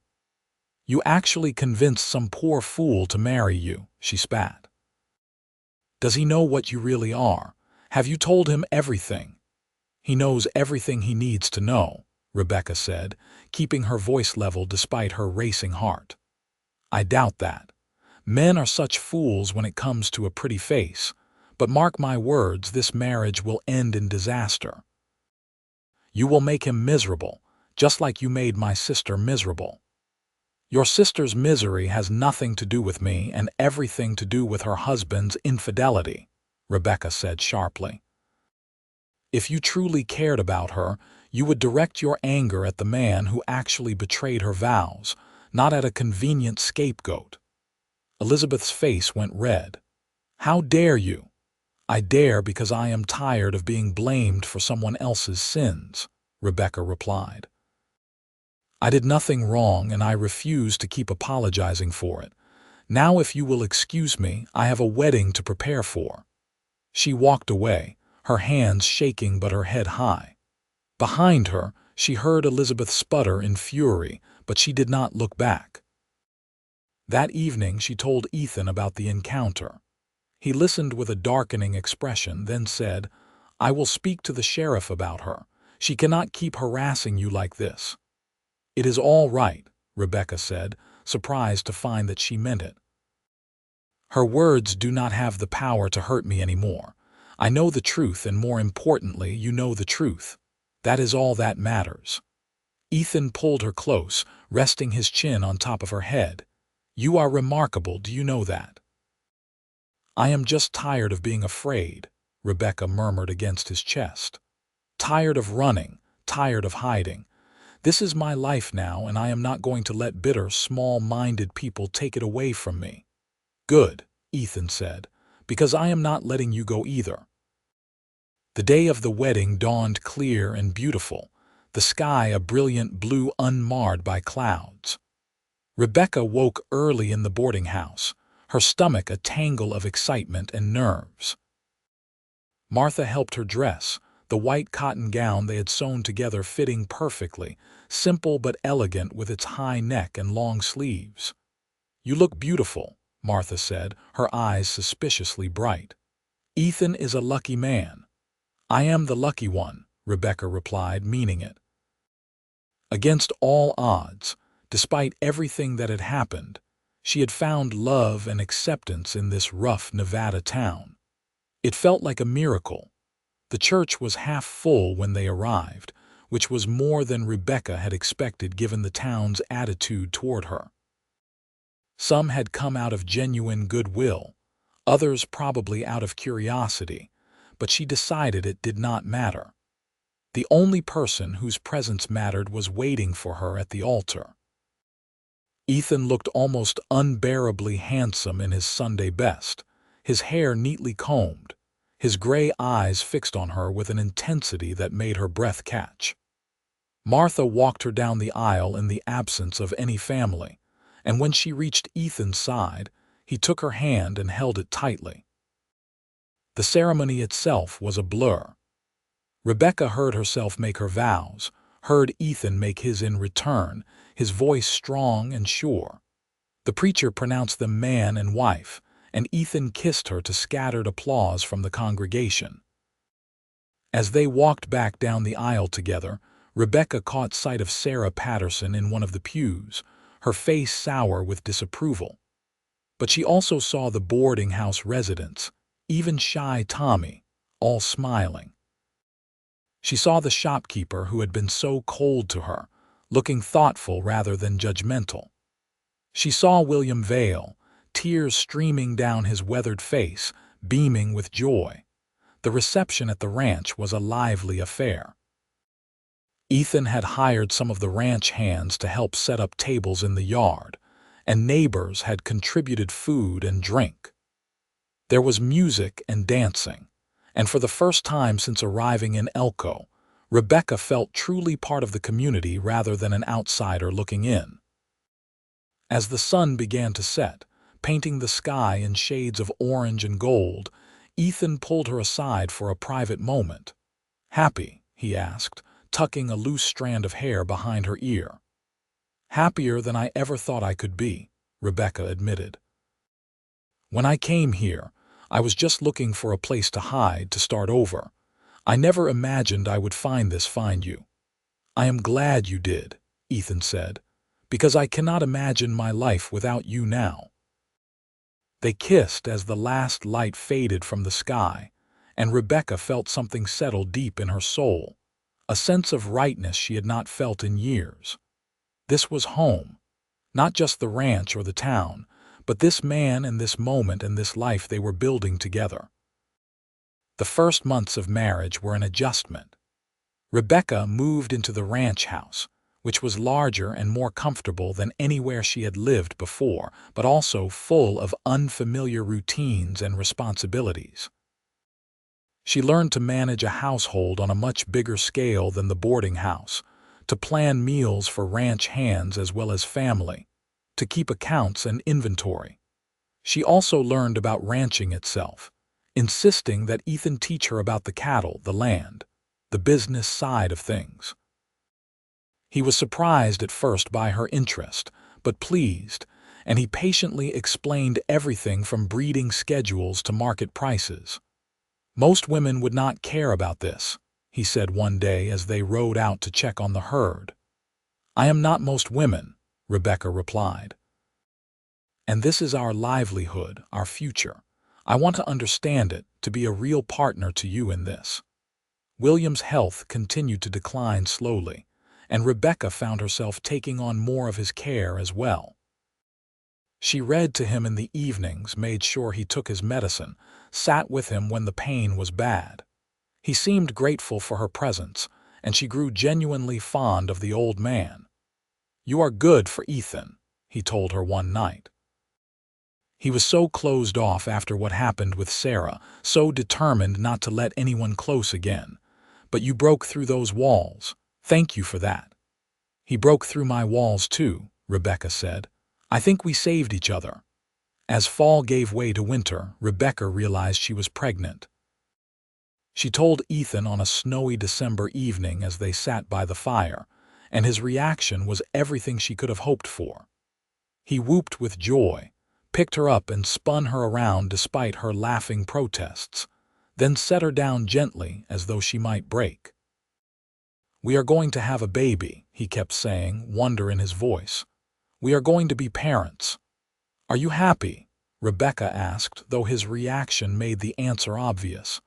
"You actually convinced some poor fool to marry you," she spat. "Does he know what you really are? Have you told him everything?" "He knows everything he needs to know," Rebecca said, keeping her voice level despite her racing heart. "I doubt that. Men are such fools when it comes to a pretty face, but mark my words, this marriage will end in disaster. You will make him miserable, just like you made my sister miserable. Your sister's misery has nothing to do with me and everything to do with her husband's infidelity, Rebecca said sharply. If you truly cared about her, you would direct your anger at the man who actually betrayed her vows, not at a convenient scapegoat. Elizabeth's face went red. How dare you? I dare because I am tired of being blamed for someone else's sins, Rebecca replied. I did nothing wrong and I refuse to keep apologizing for it. Now if you will excuse me, I have a wedding to prepare for. She walked away, her hands shaking but her head high. Behind her, she heard Elizabeth sputter in fury, but she did not look back. That evening she told Ethan about the encounter. He listened with a darkening expression, then said, I will speak to the sheriff about her. She cannot keep harassing you like this. It is all right, Rebecca said, surprised to find that she meant it. Her words do not have the power to hurt me anymore. I know the truth, and more importantly, you know the truth. That is all that matters. Ethan pulled her close, resting his chin on top of her head. You are remarkable, do you know that? I am just tired of being afraid, Rebecca murmured against his chest. Tired of running, tired of hiding. This is my life now, and I am not going to let bitter, small-minded people take it away from me. Good, Ethan said, because I am not letting you go either. The day of the wedding dawned clear and beautiful, the sky a brilliant blue unmarred by clouds. Rebecca woke early in the boarding house, her stomach a tangle of excitement and nerves. Martha helped her dress, the white cotton gown they had sewn together fitting perfectly, simple but elegant with its high neck and long sleeves. You look beautiful, Martha said, her eyes suspiciously bright. Ethan is a lucky man. I am the lucky one, Rebecca replied, meaning it. Against all odds, despite everything that had happened, she had found love and acceptance in this rough Nevada town. It felt like a miracle. The church was half full when they arrived, which was more than Rebecca had expected given the town's attitude toward her. Some had come out of genuine goodwill, others probably out of curiosity, but she decided it did not matter. The only person whose presence mattered was waiting for her at the altar. Ethan looked almost unbearably handsome in his Sunday best, his hair neatly combed, his gray eyes fixed on her with an intensity that made her breath catch. Martha walked her down the aisle in the absence of any family, and when she reached Ethan's side, he took her hand and held it tightly. The ceremony itself was a blur. Rebecca heard herself make her vows, heard Ethan make his in return, his voice strong and sure. The preacher pronounced them man and wife, and Ethan kissed her to scattered applause from the congregation. As they walked back down the aisle together, Rebecca caught sight of Sarah Patterson in one of the pews, her face sour with disapproval. But she also saw the boarding house residents, even shy Tommy, all smiling. She saw the shopkeeper who had been so cold to her, looking thoughtful rather than judgmental. She saw William Vale, tears streaming down his weathered face, beaming with joy. The reception at the ranch was a lively affair. Ethan had hired some of the ranch hands to help set up tables in the yard, and neighbors had contributed food and drink. There was music and dancing, and for the first time since arriving in Elko, Rebecca felt truly part of the community rather than an outsider looking in. As the sun began to set, painting the sky in shades of orange and gold, Ethan pulled her aside for a private moment. "Happy?" he asked, tucking a loose strand of hair behind her ear. "Happier than I ever thought I could be," Rebecca admitted. "When I came here, I was just looking for a place to hide, to start over. I never imagined I would find you. I am glad you did," Ethan said, "because I cannot imagine my life without you now." They kissed as the last light faded from the sky, and Rebecca felt something settle deep in her soul, a sense of rightness she had not felt in years. This was home, not just the ranch or the town, but this man and this moment and this life they were building together. The first months of marriage were an adjustment. Rebecca moved into the ranch house, which was larger and more comfortable than anywhere she had lived before, but also full of unfamiliar routines and responsibilities. She learned to manage a household on a much bigger scale than the boarding house, to plan meals for ranch hands as well as family, to keep accounts and inventory. She also learned about ranching itself, insisting that Ethan teach her about the cattle, the land, the business side of things. He was surprised at first by her interest, but pleased, and he patiently explained everything from breeding schedules to market prices. "Most women would not care about this," he said one day as they rode out to check on the herd. "I am not most women," Rebecca replied. "And this is our livelihood, our future. I want to understand it, to be a real partner to you in this." William's health continued to decline slowly, and Rebecca found herself taking on more of his care as well. She read to him in the evenings, made sure he took his medicine, sat with him when the pain was bad. He seemed grateful for her presence, and she grew genuinely fond of the old man. "You are good for Ethan," he told her one night. He was so closed off after what happened with Sarah, so determined not to let anyone close again. "But you broke through those walls. Thank you for that." "He broke through my walls too," Rebecca said. "I think we saved each other." As fall gave way to winter, Rebecca realized she was pregnant. She told Ethan on a snowy December evening as they sat by the fire, and his reaction was everything she could have hoped for. He whooped with joy, picked her up and spun her around despite her laughing protests, then set her down gently as though she might break. "We are going to have a baby," he kept saying, wonder in his voice. "We are going to be parents." "Are you happy?" Rebecca asked, though his reaction made the answer obvious.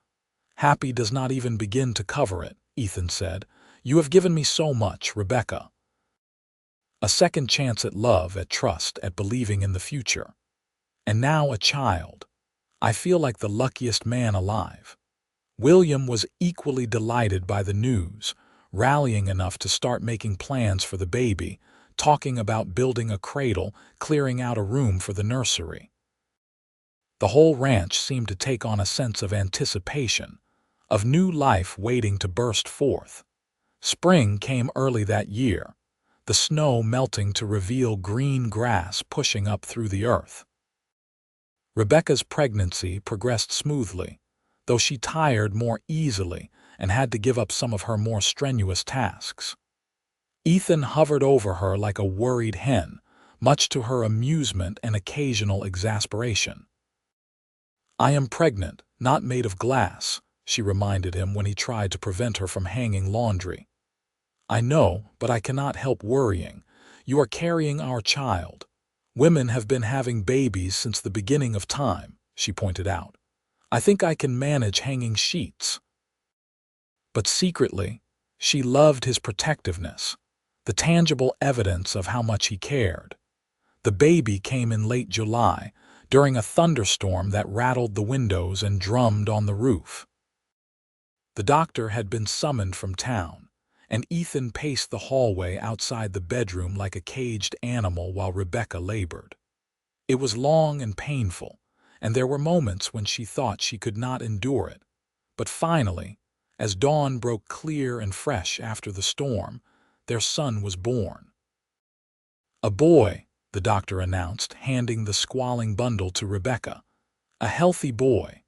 "Happy does not even begin to cover it," Ethan said. "You have given me so much, Rebecca. A second chance at love, at trust, at believing in the future. And now a child. I feel like the luckiest man alive." William was equally delighted by the news, rallying enough to start making plans for the baby, talking about building a cradle, clearing out a room for the nursery. The whole ranch seemed to take on a sense of anticipation, of new life waiting to burst forth. Spring came early that year, the snow melting to reveal green grass pushing up through the earth. Rebecca's pregnancy progressed smoothly, though she tired more easily and had to give up some of her more strenuous tasks. Ethan hovered over her like a worried hen, much to her amusement and occasional exasperation. "I am pregnant, not made of glass," she reminded him when he tried to prevent her from hanging laundry. "I know, but I cannot help worrying. You are carrying our child. Women have been having babies since the beginning of time," she pointed out. "I think I can manage hanging sheets." But secretly, she loved his protectiveness, the tangible evidence of how much he cared. The baby came in late July, during a thunderstorm that rattled the windows and drummed on the roof. The doctor had been summoned from town, and Ethan paced the hallway outside the bedroom like a caged animal while Rebecca labored. It was long and painful, and there were moments when she thought she could not endure it. But finally, as dawn broke clear and fresh after the storm, their son was born. "A boy," the doctor announced, handing the squalling bundle to Rebecca. "A healthy boy."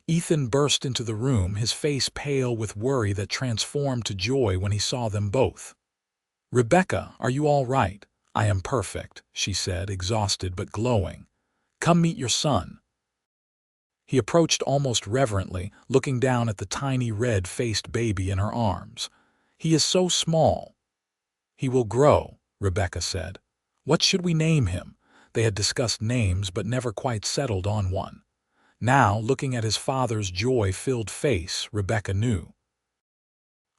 Ethan burst into the room, his face pale with worry that transformed to joy when he saw them both. "Rebecca, are you all right?" "I am perfect," she said, exhausted but glowing. "Come meet your son." He approached almost reverently, looking down at the tiny red-faced baby in her arms. "He is so small." "He will grow," Rebecca said. "What should we name him?" They had discussed names but never quite settled on one. Now, looking at his father's joy-filled face, Rebecca knew.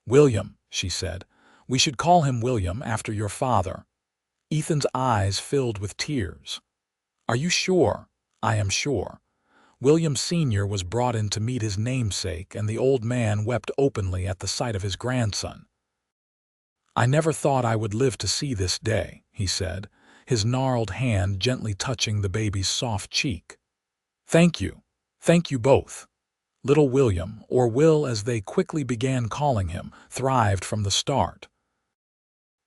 "William," she said. "We should call him William after your father." Ethan's eyes filled with tears. "Are you sure?" "I am sure." William Sr. was brought in to meet his namesake, and the old man wept openly at the sight of his grandson. "I never thought I would live to see this day," he said, his gnarled hand gently touching the baby's soft cheek. Thank you both." Little William, or Will as they quickly began calling him, thrived from the start.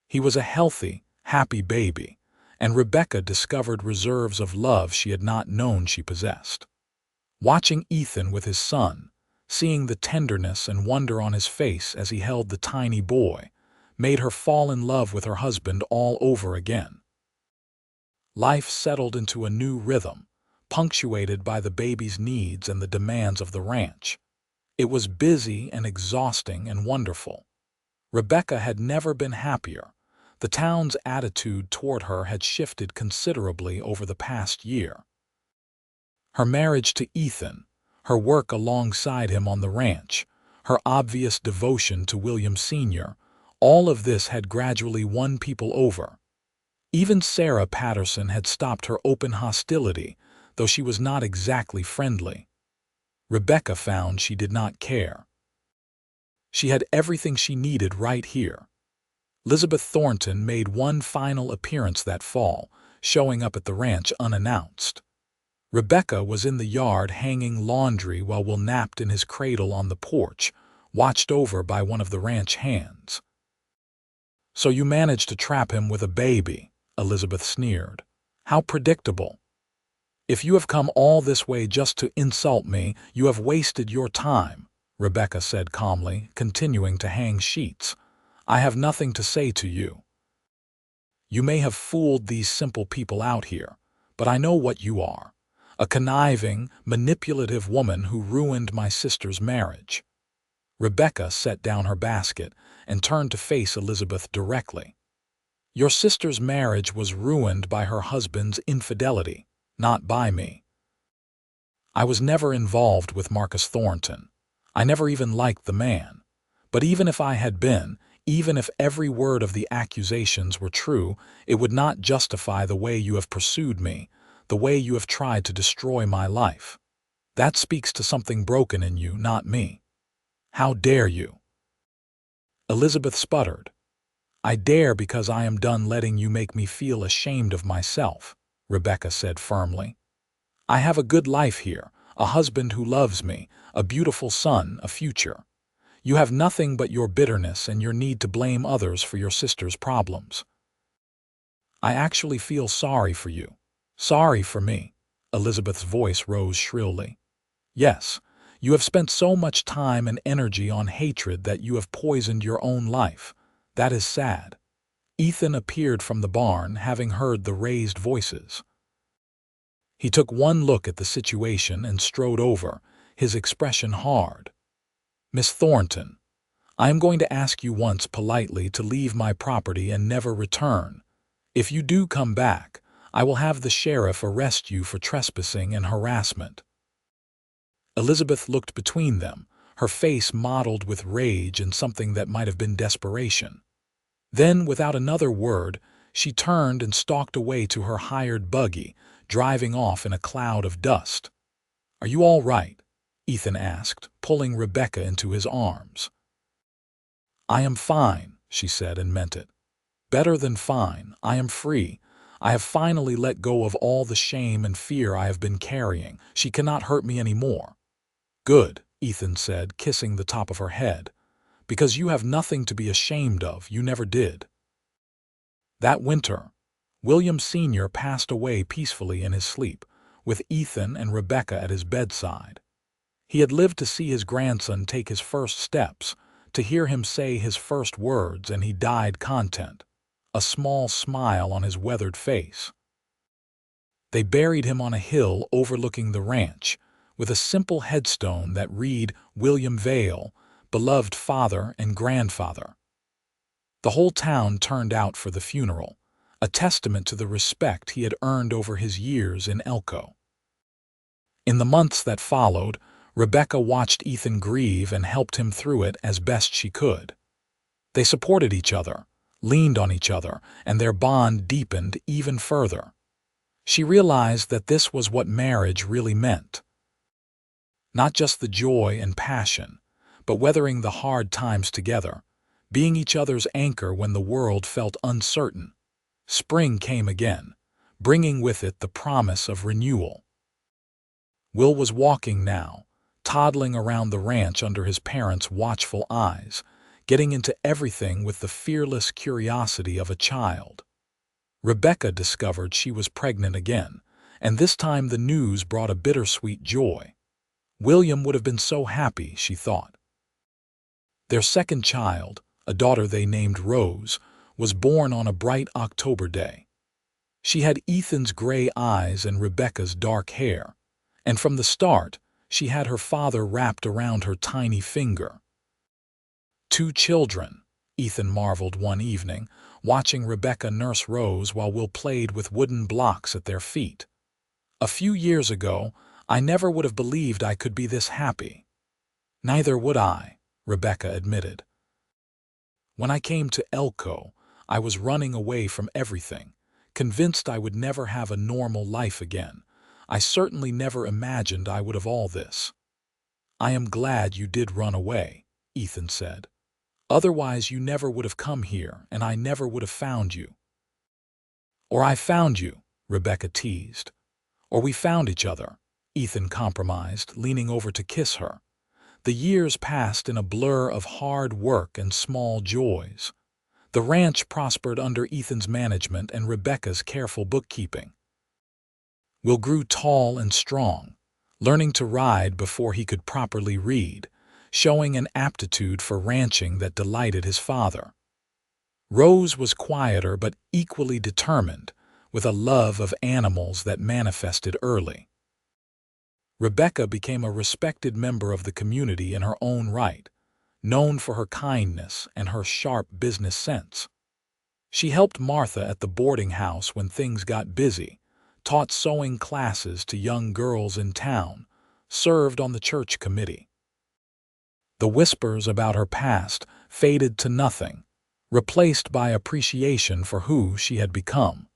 He was a healthy, happy baby, and Rebecca discovered reserves of love she had not known she possessed. Watching Ethan with his son, seeing the tenderness and wonder on his face as he held the tiny boy, made her fall in love with her husband all over again. Life settled into a new rhythm, punctuated by the baby's needs and the demands of the ranch. It was busy and exhausting and wonderful. Rebecca had never been happier. The town's attitude toward her had shifted considerably over the past year. Her marriage to Ethan, her work alongside him on the ranch, her obvious devotion to William Sr., all of this had gradually won people over. Even Sarah Patterson had stopped her open hostility, though she was not exactly friendly. Rebecca found she did not care. She had everything she needed right here. Elizabeth Thornton made one final appearance that fall, showing up at the ranch unannounced. Rebecca was in the yard hanging laundry while Will napped in his cradle on the porch, watched over by one of the ranch hands. "So you managed to trap him with a baby," Elizabeth sneered. "How predictable. If you have come all this way just to insult me, you have wasted your time," Rebecca said calmly, continuing to hang sheets. "I have nothing to say to you. You may have fooled these simple people out here, but I know what you are. A conniving, manipulative woman who ruined my sister's marriage." Rebecca set down her basket and turned to face Elizabeth directly. "Your sister's marriage was ruined by her husband's infidelity, not by me. I was never involved with Marcus Thornton. I never even liked the man. But even if I had been, even if every word of the accusations were true, it would not justify the way you have pursued me, the way you have tried to destroy my life. That speaks to something broken in you, not me. How dare you?" Elizabeth sputtered. "I dare because I am done letting you make me feel ashamed of myself," Rebecca said firmly. "I have a good life here, a husband who loves me, a beautiful son, a future. You have nothing but your bitterness and your need to blame others for your sister's problems. I actually feel sorry for you. Sorry for me." Elizabeth's voice rose shrilly. "Yes, you have spent so much time and energy on hatred that you have poisoned your own life. That is sad." Ethan appeared from the barn, having heard the raised voices. He took one look at the situation and strode over, his expression hard. "Miss Thornton, I am going to ask you once politely to leave my property and never return. If you do come back, I will have the sheriff arrest you for trespassing and harassment." Elizabeth looked between them, her face mottled with rage and something that might have been desperation. Then, without another word, she turned and stalked away to her hired buggy, driving off in a cloud of dust. "Are you all right?" Ethan asked, pulling Rebecca into his arms. "I am fine," she said, and meant it. "Better than fine. I am free. I have finally let go of all the shame and fear I have been carrying. She cannot hurt me any more." "Good," Ethan said, kissing the top of her head. "Because you have nothing to be ashamed of. You never did." That winter, William Sr. passed away peacefully in his sleep, with Ethan and Rebecca at his bedside. He had lived to see his grandson take his first steps, to hear him say his first words, and he died content, a small smile on his weathered face. They buried him on a hill overlooking the ranch, with a simple headstone that read, "William Vale, beloved father and grandfather." The whole town turned out for the funeral, a testament to the respect he had earned over his years in Elko. In the months that followed, Rebecca watched Ethan grieve and helped him through it as best she could. They supported each other, leaned on each other, and their bond deepened even further. She realized that this was what marriage really meant. Not just the joy and passion, but weathering the hard times together, being each other's anchor when the world felt uncertain. Spring came again, bringing with it the promise of renewal. Will was walking now, toddling around the ranch under his parents' watchful eyes, getting into everything with the fearless curiosity of a child. Rebecca discovered she was pregnant again, and this time the news brought a bittersweet joy. William would have been so happy, she thought. Their second child, a daughter they named Rose, was born on a bright October day. She had Ethan's gray eyes and Rebecca's dark hair, and from the start, she had her father wrapped around her tiny finger. 2 children, Ethan marveled one evening, watching Rebecca nurse Rose while Will played with wooden blocks at their feet. A few years ago, I never would have believed I could be this happy. Neither would I, Rebecca admitted. When I came to Elko, I was running away from everything, convinced I would never have a normal life again. I certainly never imagined I would have all this. I am glad you did run away, Ethan said. Otherwise you never would have come here, and I never would have found you. Or I found you, Rebecca teased. Or we found each other, Ethan compromised, leaning over to kiss her. The years passed in a blur of hard work and small joys. The ranch prospered under Ethan's management and Rebecca's careful bookkeeping. Will grew tall and strong, learning to ride before he could properly read, showing an aptitude for ranching that delighted his father. Rose was quieter but equally determined, with a love of animals that manifested early. Rebecca became a respected member of the community in her own right, known for her kindness and her sharp business sense. She helped Martha at the boarding house when things got busy, taught sewing classes to young girls in town, served on the church committee. The whispers about her past faded to nothing, replaced by appreciation for who she had become.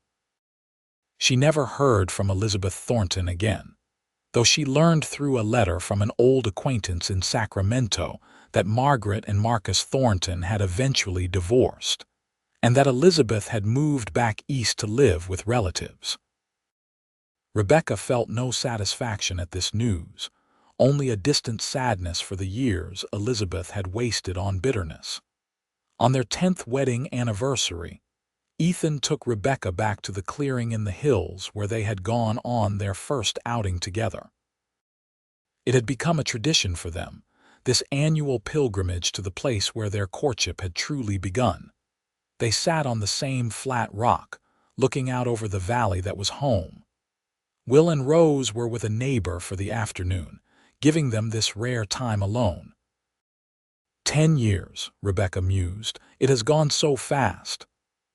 She never heard from Elizabeth Thornton again, though she learned through a letter from an old acquaintance in Sacramento that Margaret and Marcus Thornton had eventually divorced, and that Elizabeth had moved back east to live with relatives. Rebecca felt no satisfaction at this news, only a distant sadness for the years Elizabeth had wasted on bitterness. On their 10th wedding anniversary, Ethan took Rebecca back to the clearing in the hills where they had gone on their first outing together. It had become a tradition for them, this annual pilgrimage to the place where their courtship had truly begun. They sat on the same flat rock, looking out over the valley that was home. Will and Rose were with a neighbor for the afternoon, giving them this rare time alone. 10 years, Rebecca mused. It has gone so fast.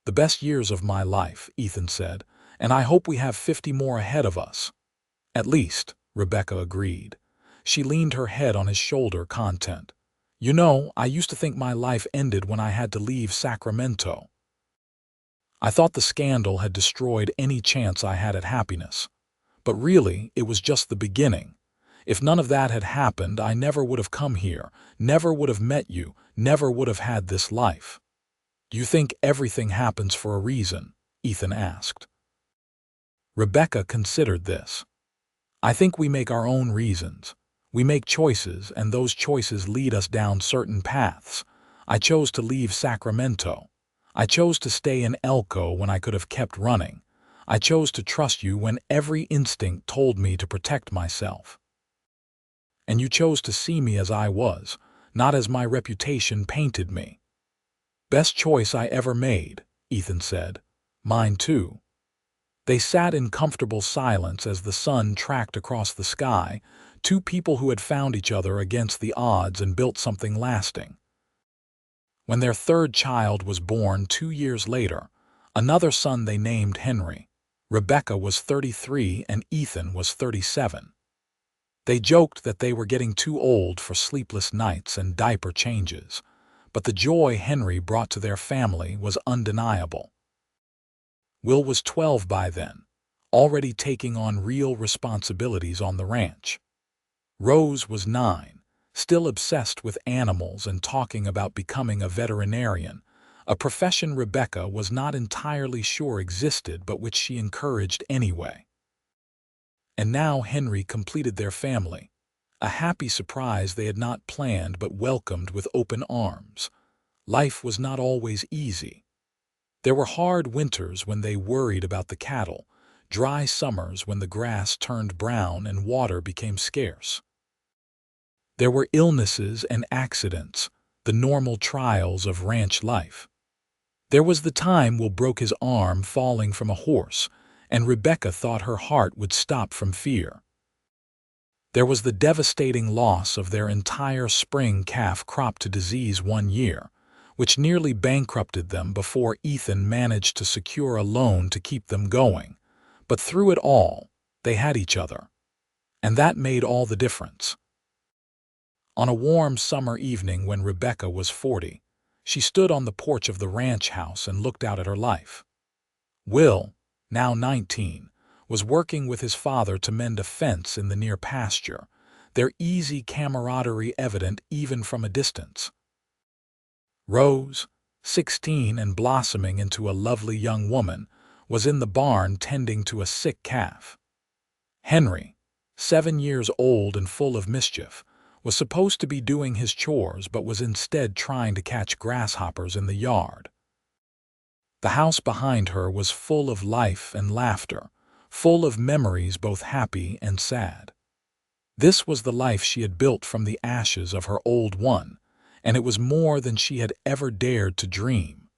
The best years of my life, Ethan said, and I hope we have 50 more ahead of us. At least, Rebecca agreed. She leaned her head on his shoulder, content. You know, I used to think my life ended when I had to leave Sacramento. I thought the scandal had destroyed any chance I had at happiness. But really, it was just the beginning. If none of that had happened, I never would have come here, never would have met you, never would have had this life. Do you think everything happens for a reason? Ethan asked. Rebecca considered this. I think we make our own reasons. We make choices, and those choices lead us down certain paths. I chose to leave Sacramento. I chose to stay in Elko when I could have kept running. I chose to trust you when every instinct told me to protect myself. And you chose to see me as I was, not as my reputation painted me. Best choice I ever made, Ethan said. Mine too. They sat in comfortable silence as the sun tracked across the sky, 2 people who had found each other against the odds and built something lasting. When their 3rd child was born 2 years later, another son they named Henry. Rebecca was 33 and Ethan was 37. They joked that they were getting too old for sleepless nights and diaper changes, but the joy Henry brought to their family was undeniable. Will was 12 by then, already taking on real responsibilities on the ranch. Rose was 9, still obsessed with animals and talking about becoming a veterinarian, a profession Rebecca was not entirely sure existed but which she encouraged anyway. And now Henry completed their family, a happy surprise they had not planned but welcomed with open arms. Life was not always easy. There were hard winters when they worried about the cattle, dry summers when the grass turned brown and water became scarce. There were illnesses and accidents, the normal trials of ranch life. There was the time Will broke his arm falling from a horse, and Rebecca thought her heart would stop from fear. There was the devastating loss of their entire spring calf crop to disease one year, which nearly bankrupted them before Ethan managed to secure a loan to keep them going. But through it all, they had each other. And that made all the difference. On a warm summer evening when Rebecca was 40, she stood on the porch of the ranch house and looked out at her life. Will, now 19, was working with his father to mend a fence in the near pasture, their easy camaraderie evident even from a distance. Rose, 16 and blossoming into a lovely young woman, was in the barn tending to a sick calf. Henry, 7 years old and full of mischief, was supposed to be doing his chores but was instead trying to catch grasshoppers in the yard. The house behind her was full of life and laughter, full of memories both happy and sad. This was the life she had built from the ashes of her old one, and it was more than she had ever dared to dream.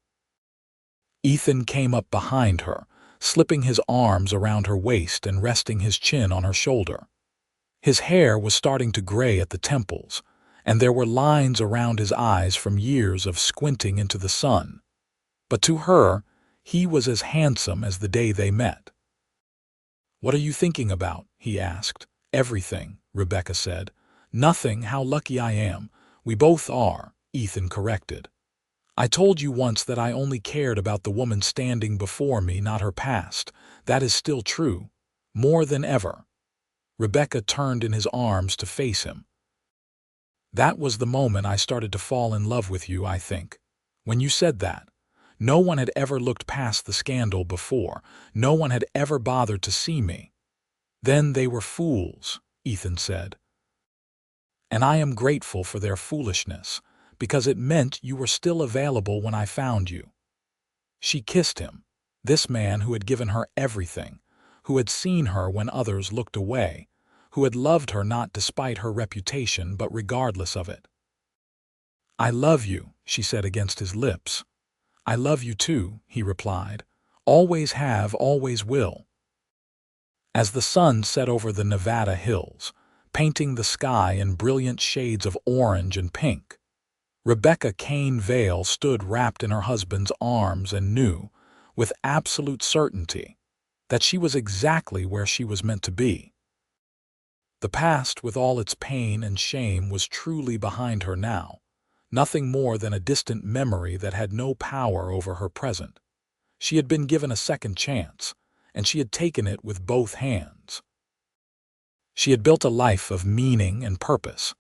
Ethan came up behind her, slipping his arms around her waist and resting his chin on her shoulder. His hair was starting to gray at the temples, and there were lines around his eyes from years of squinting into the sun. But to her, he was as handsome as the day they met. "What are you thinking about?" he asked. "Everything," Rebecca said. "Nothing, how lucky I am. We both are," Ethan corrected. "I told you once that I only cared about the woman standing before me, not her past. That is still true, more than ever." Rebecca turned in his arms to face him. "That was the moment I started to fall in love with you, I think. When you said that. No one had ever looked past the scandal before. No one had ever bothered to see me." "Then they were fools," Ethan said. "And I am grateful for their foolishness, because it meant you were still available when I found you." She kissed him, this man who had given her everything, who had seen her when others looked away, who had loved her not despite her reputation but regardless of it. "I love you," she said against his lips. "I love you too," he replied. "Always have, always will." As the sun set over the Nevada hills, painting the sky in brilliant shades of orange and pink, Rebecca Kane Vale stood wrapped in her husband's arms and knew, with absolute certainty, that she was exactly where she was meant to be. The past, with all its pain and shame, was truly behind her now, nothing more than a distant memory that had no power over her present. She had been given a second chance, and she had taken it with both hands. She had built a life of meaning and purpose,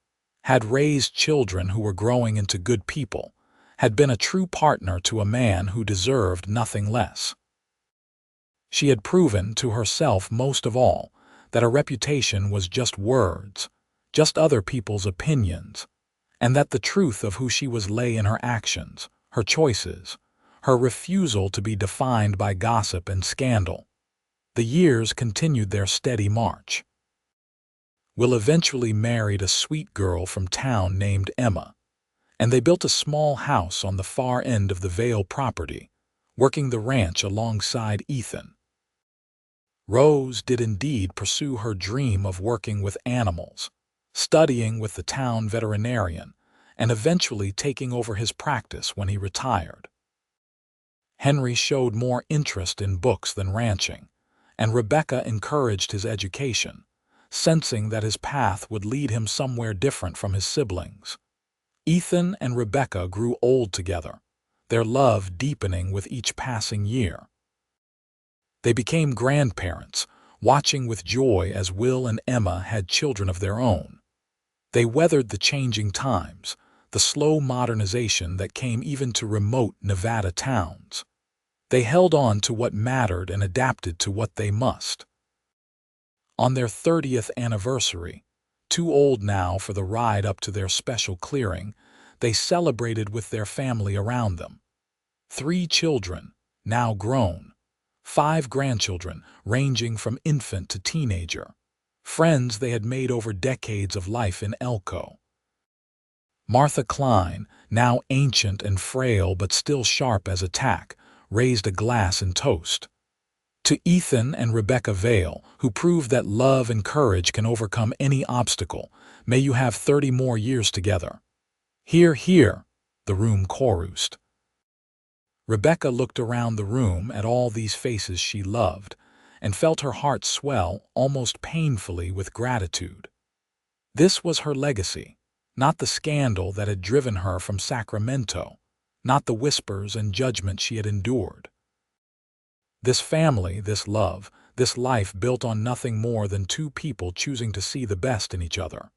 had raised children who were growing into good people, had been a true partner to a man who deserved nothing less. She had proven to herself most of all that a reputation was just words, just other people's opinions, and that the truth of who she was lay in her actions, her choices, her refusal to be defined by gossip and scandal. The years continued their steady march. Will eventually married a sweet girl from town named Emma, and they built a small house on the far end of the Vale property, working the ranch alongside Ethan. Rose did indeed pursue her dream of working with animals, studying with the town veterinarian, and eventually taking over his practice when he retired. Henry showed more interest in books than ranching, and Rebecca encouraged his education, sensing that his path would lead him somewhere different from his siblings. Ethan and Rebecca grew old together, their love deepening with each passing year. They became grandparents, watching with joy as Will and Emma had children of their own. They weathered the changing times, the slow modernization that came even to remote Nevada towns. They held on to what mattered and adapted to what they must. On their 30th anniversary, too old now for the ride up to their special clearing, they celebrated with their family around them. 3 children, now grown, 5 grandchildren ranging from infant to teenager, friends they had made over decades of life in Elko. Martha Klein, now ancient and frail but still sharp as a tack, raised a glass in toast. To Ethan and Rebecca Vale, who proved that love and courage can overcome any obstacle, may you have 30 more years together. Hear, hear, the room chorused. Rebecca looked around the room at all these faces she loved, and felt her heart swell almost painfully with gratitude. This was her legacy, not the scandal that had driven her from Sacramento, not the whispers and judgment she had endured. This family, this love, this life built on nothing more than 2 people choosing to see the best in each other.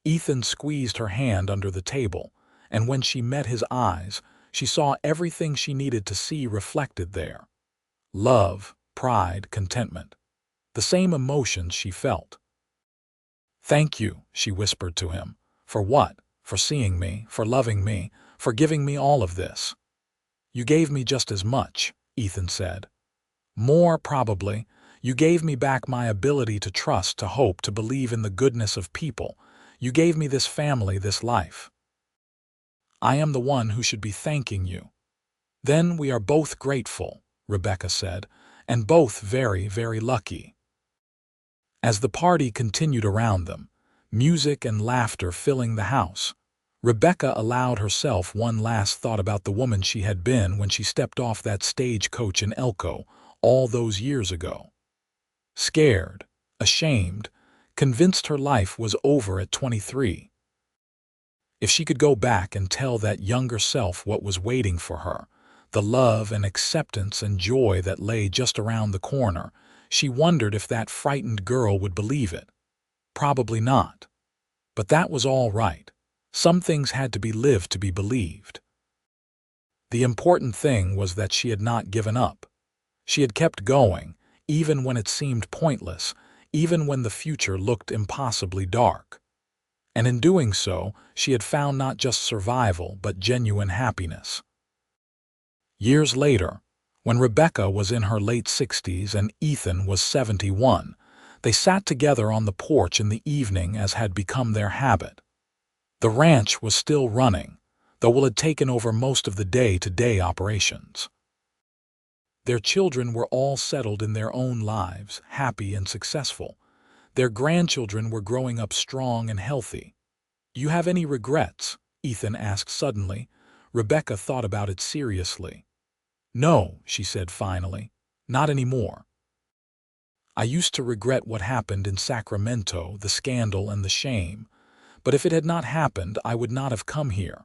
Ethan squeezed her hand under the table, and when she met his eyes, she saw everything she needed to see reflected there. Love, pride, contentment. The same emotions she felt. "Thank you," she whispered to him. "For what? For seeing me, for loving me, for giving me all of this." "You gave me just as much," Ethan said. "More, probably. You gave me back my ability to trust, to hope, to believe in the goodness of people. You gave me this family, this life. I am the one who should be thanking you." "Then we are both grateful," Rebecca said, "and both very, very lucky." As the party continued around them, music and laughter filling the house, Rebecca allowed herself one last thought about the woman she had been when she stepped off that stagecoach in Elko all those years ago. Scared, ashamed, convinced her life was over at 23. If she could go back and tell that younger self what was waiting for her, the love and acceptance and joy that lay just around the corner, she wondered if that frightened girl would believe it. Probably not. But that was all right. Some things had to be lived to be believed. The important thing was that she had not given up. She had kept going, even when it seemed pointless, even when the future looked impossibly dark. And in doing so, she had found not just survival, but genuine happiness. Years later, when Rebecca was in her late 60s and Ethan was 71, they sat together on the porch in the evening as had become their habit. The ranch was still running, though Will had taken over most of the day-to-day operations. Their children were all settled in their own lives, happy and successful. Their grandchildren were growing up strong and healthy. "You have any regrets?" Ethan asked suddenly. Rebecca thought about it seriously. "No," she said finally, "not anymore. I used to regret what happened in Sacramento, the scandal and the shame. But if it had not happened, I would not have come here.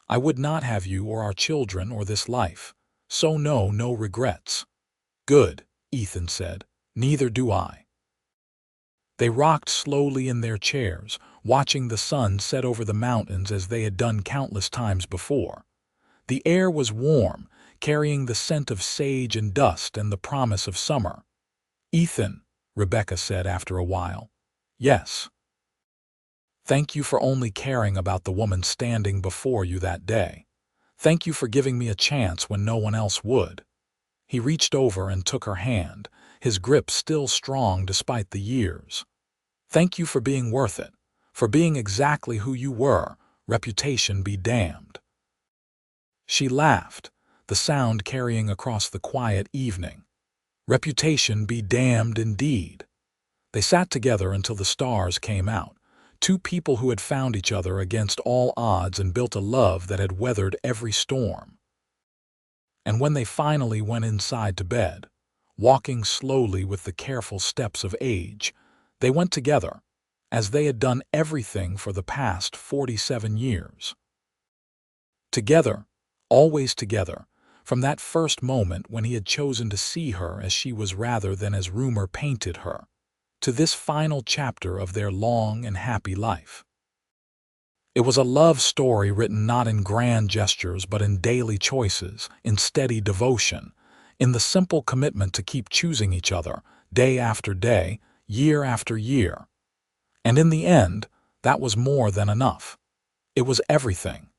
I would not have you or our children or this life. So no regrets." "Good," Ethan said. "Neither do I." They rocked slowly in their chairs, watching the sun set over the mountains as they had done countless times before. The air was warm, carrying the scent of sage and dust and the promise of summer. "Ethan," Rebecca said after a while. "Yes." "Thank you for only caring about the woman standing before you that day. Thank you for giving me a chance when no one else would." He reached over and took her hand, his grip still strong despite the years. "Thank you for being worth it, for being exactly who you were, reputation be damned." She laughed, the sound carrying across the quiet evening. Reputation be damned indeed. They sat together until the stars came out, 2 people who had found each other against all odds and built a love that had weathered every storm. And when they finally went inside to bed, walking slowly with the careful steps of age, they went together, as they had done everything for the past 47 years. Together, always together, from that first moment when he had chosen to see her as she was rather than as rumor painted her, to this final chapter of their long and happy life. It was a love story written not in grand gestures but in daily choices, in steady devotion, in the simple commitment to keep choosing each other, day after day, year after year. And in the end, that was more than enough. It was everything.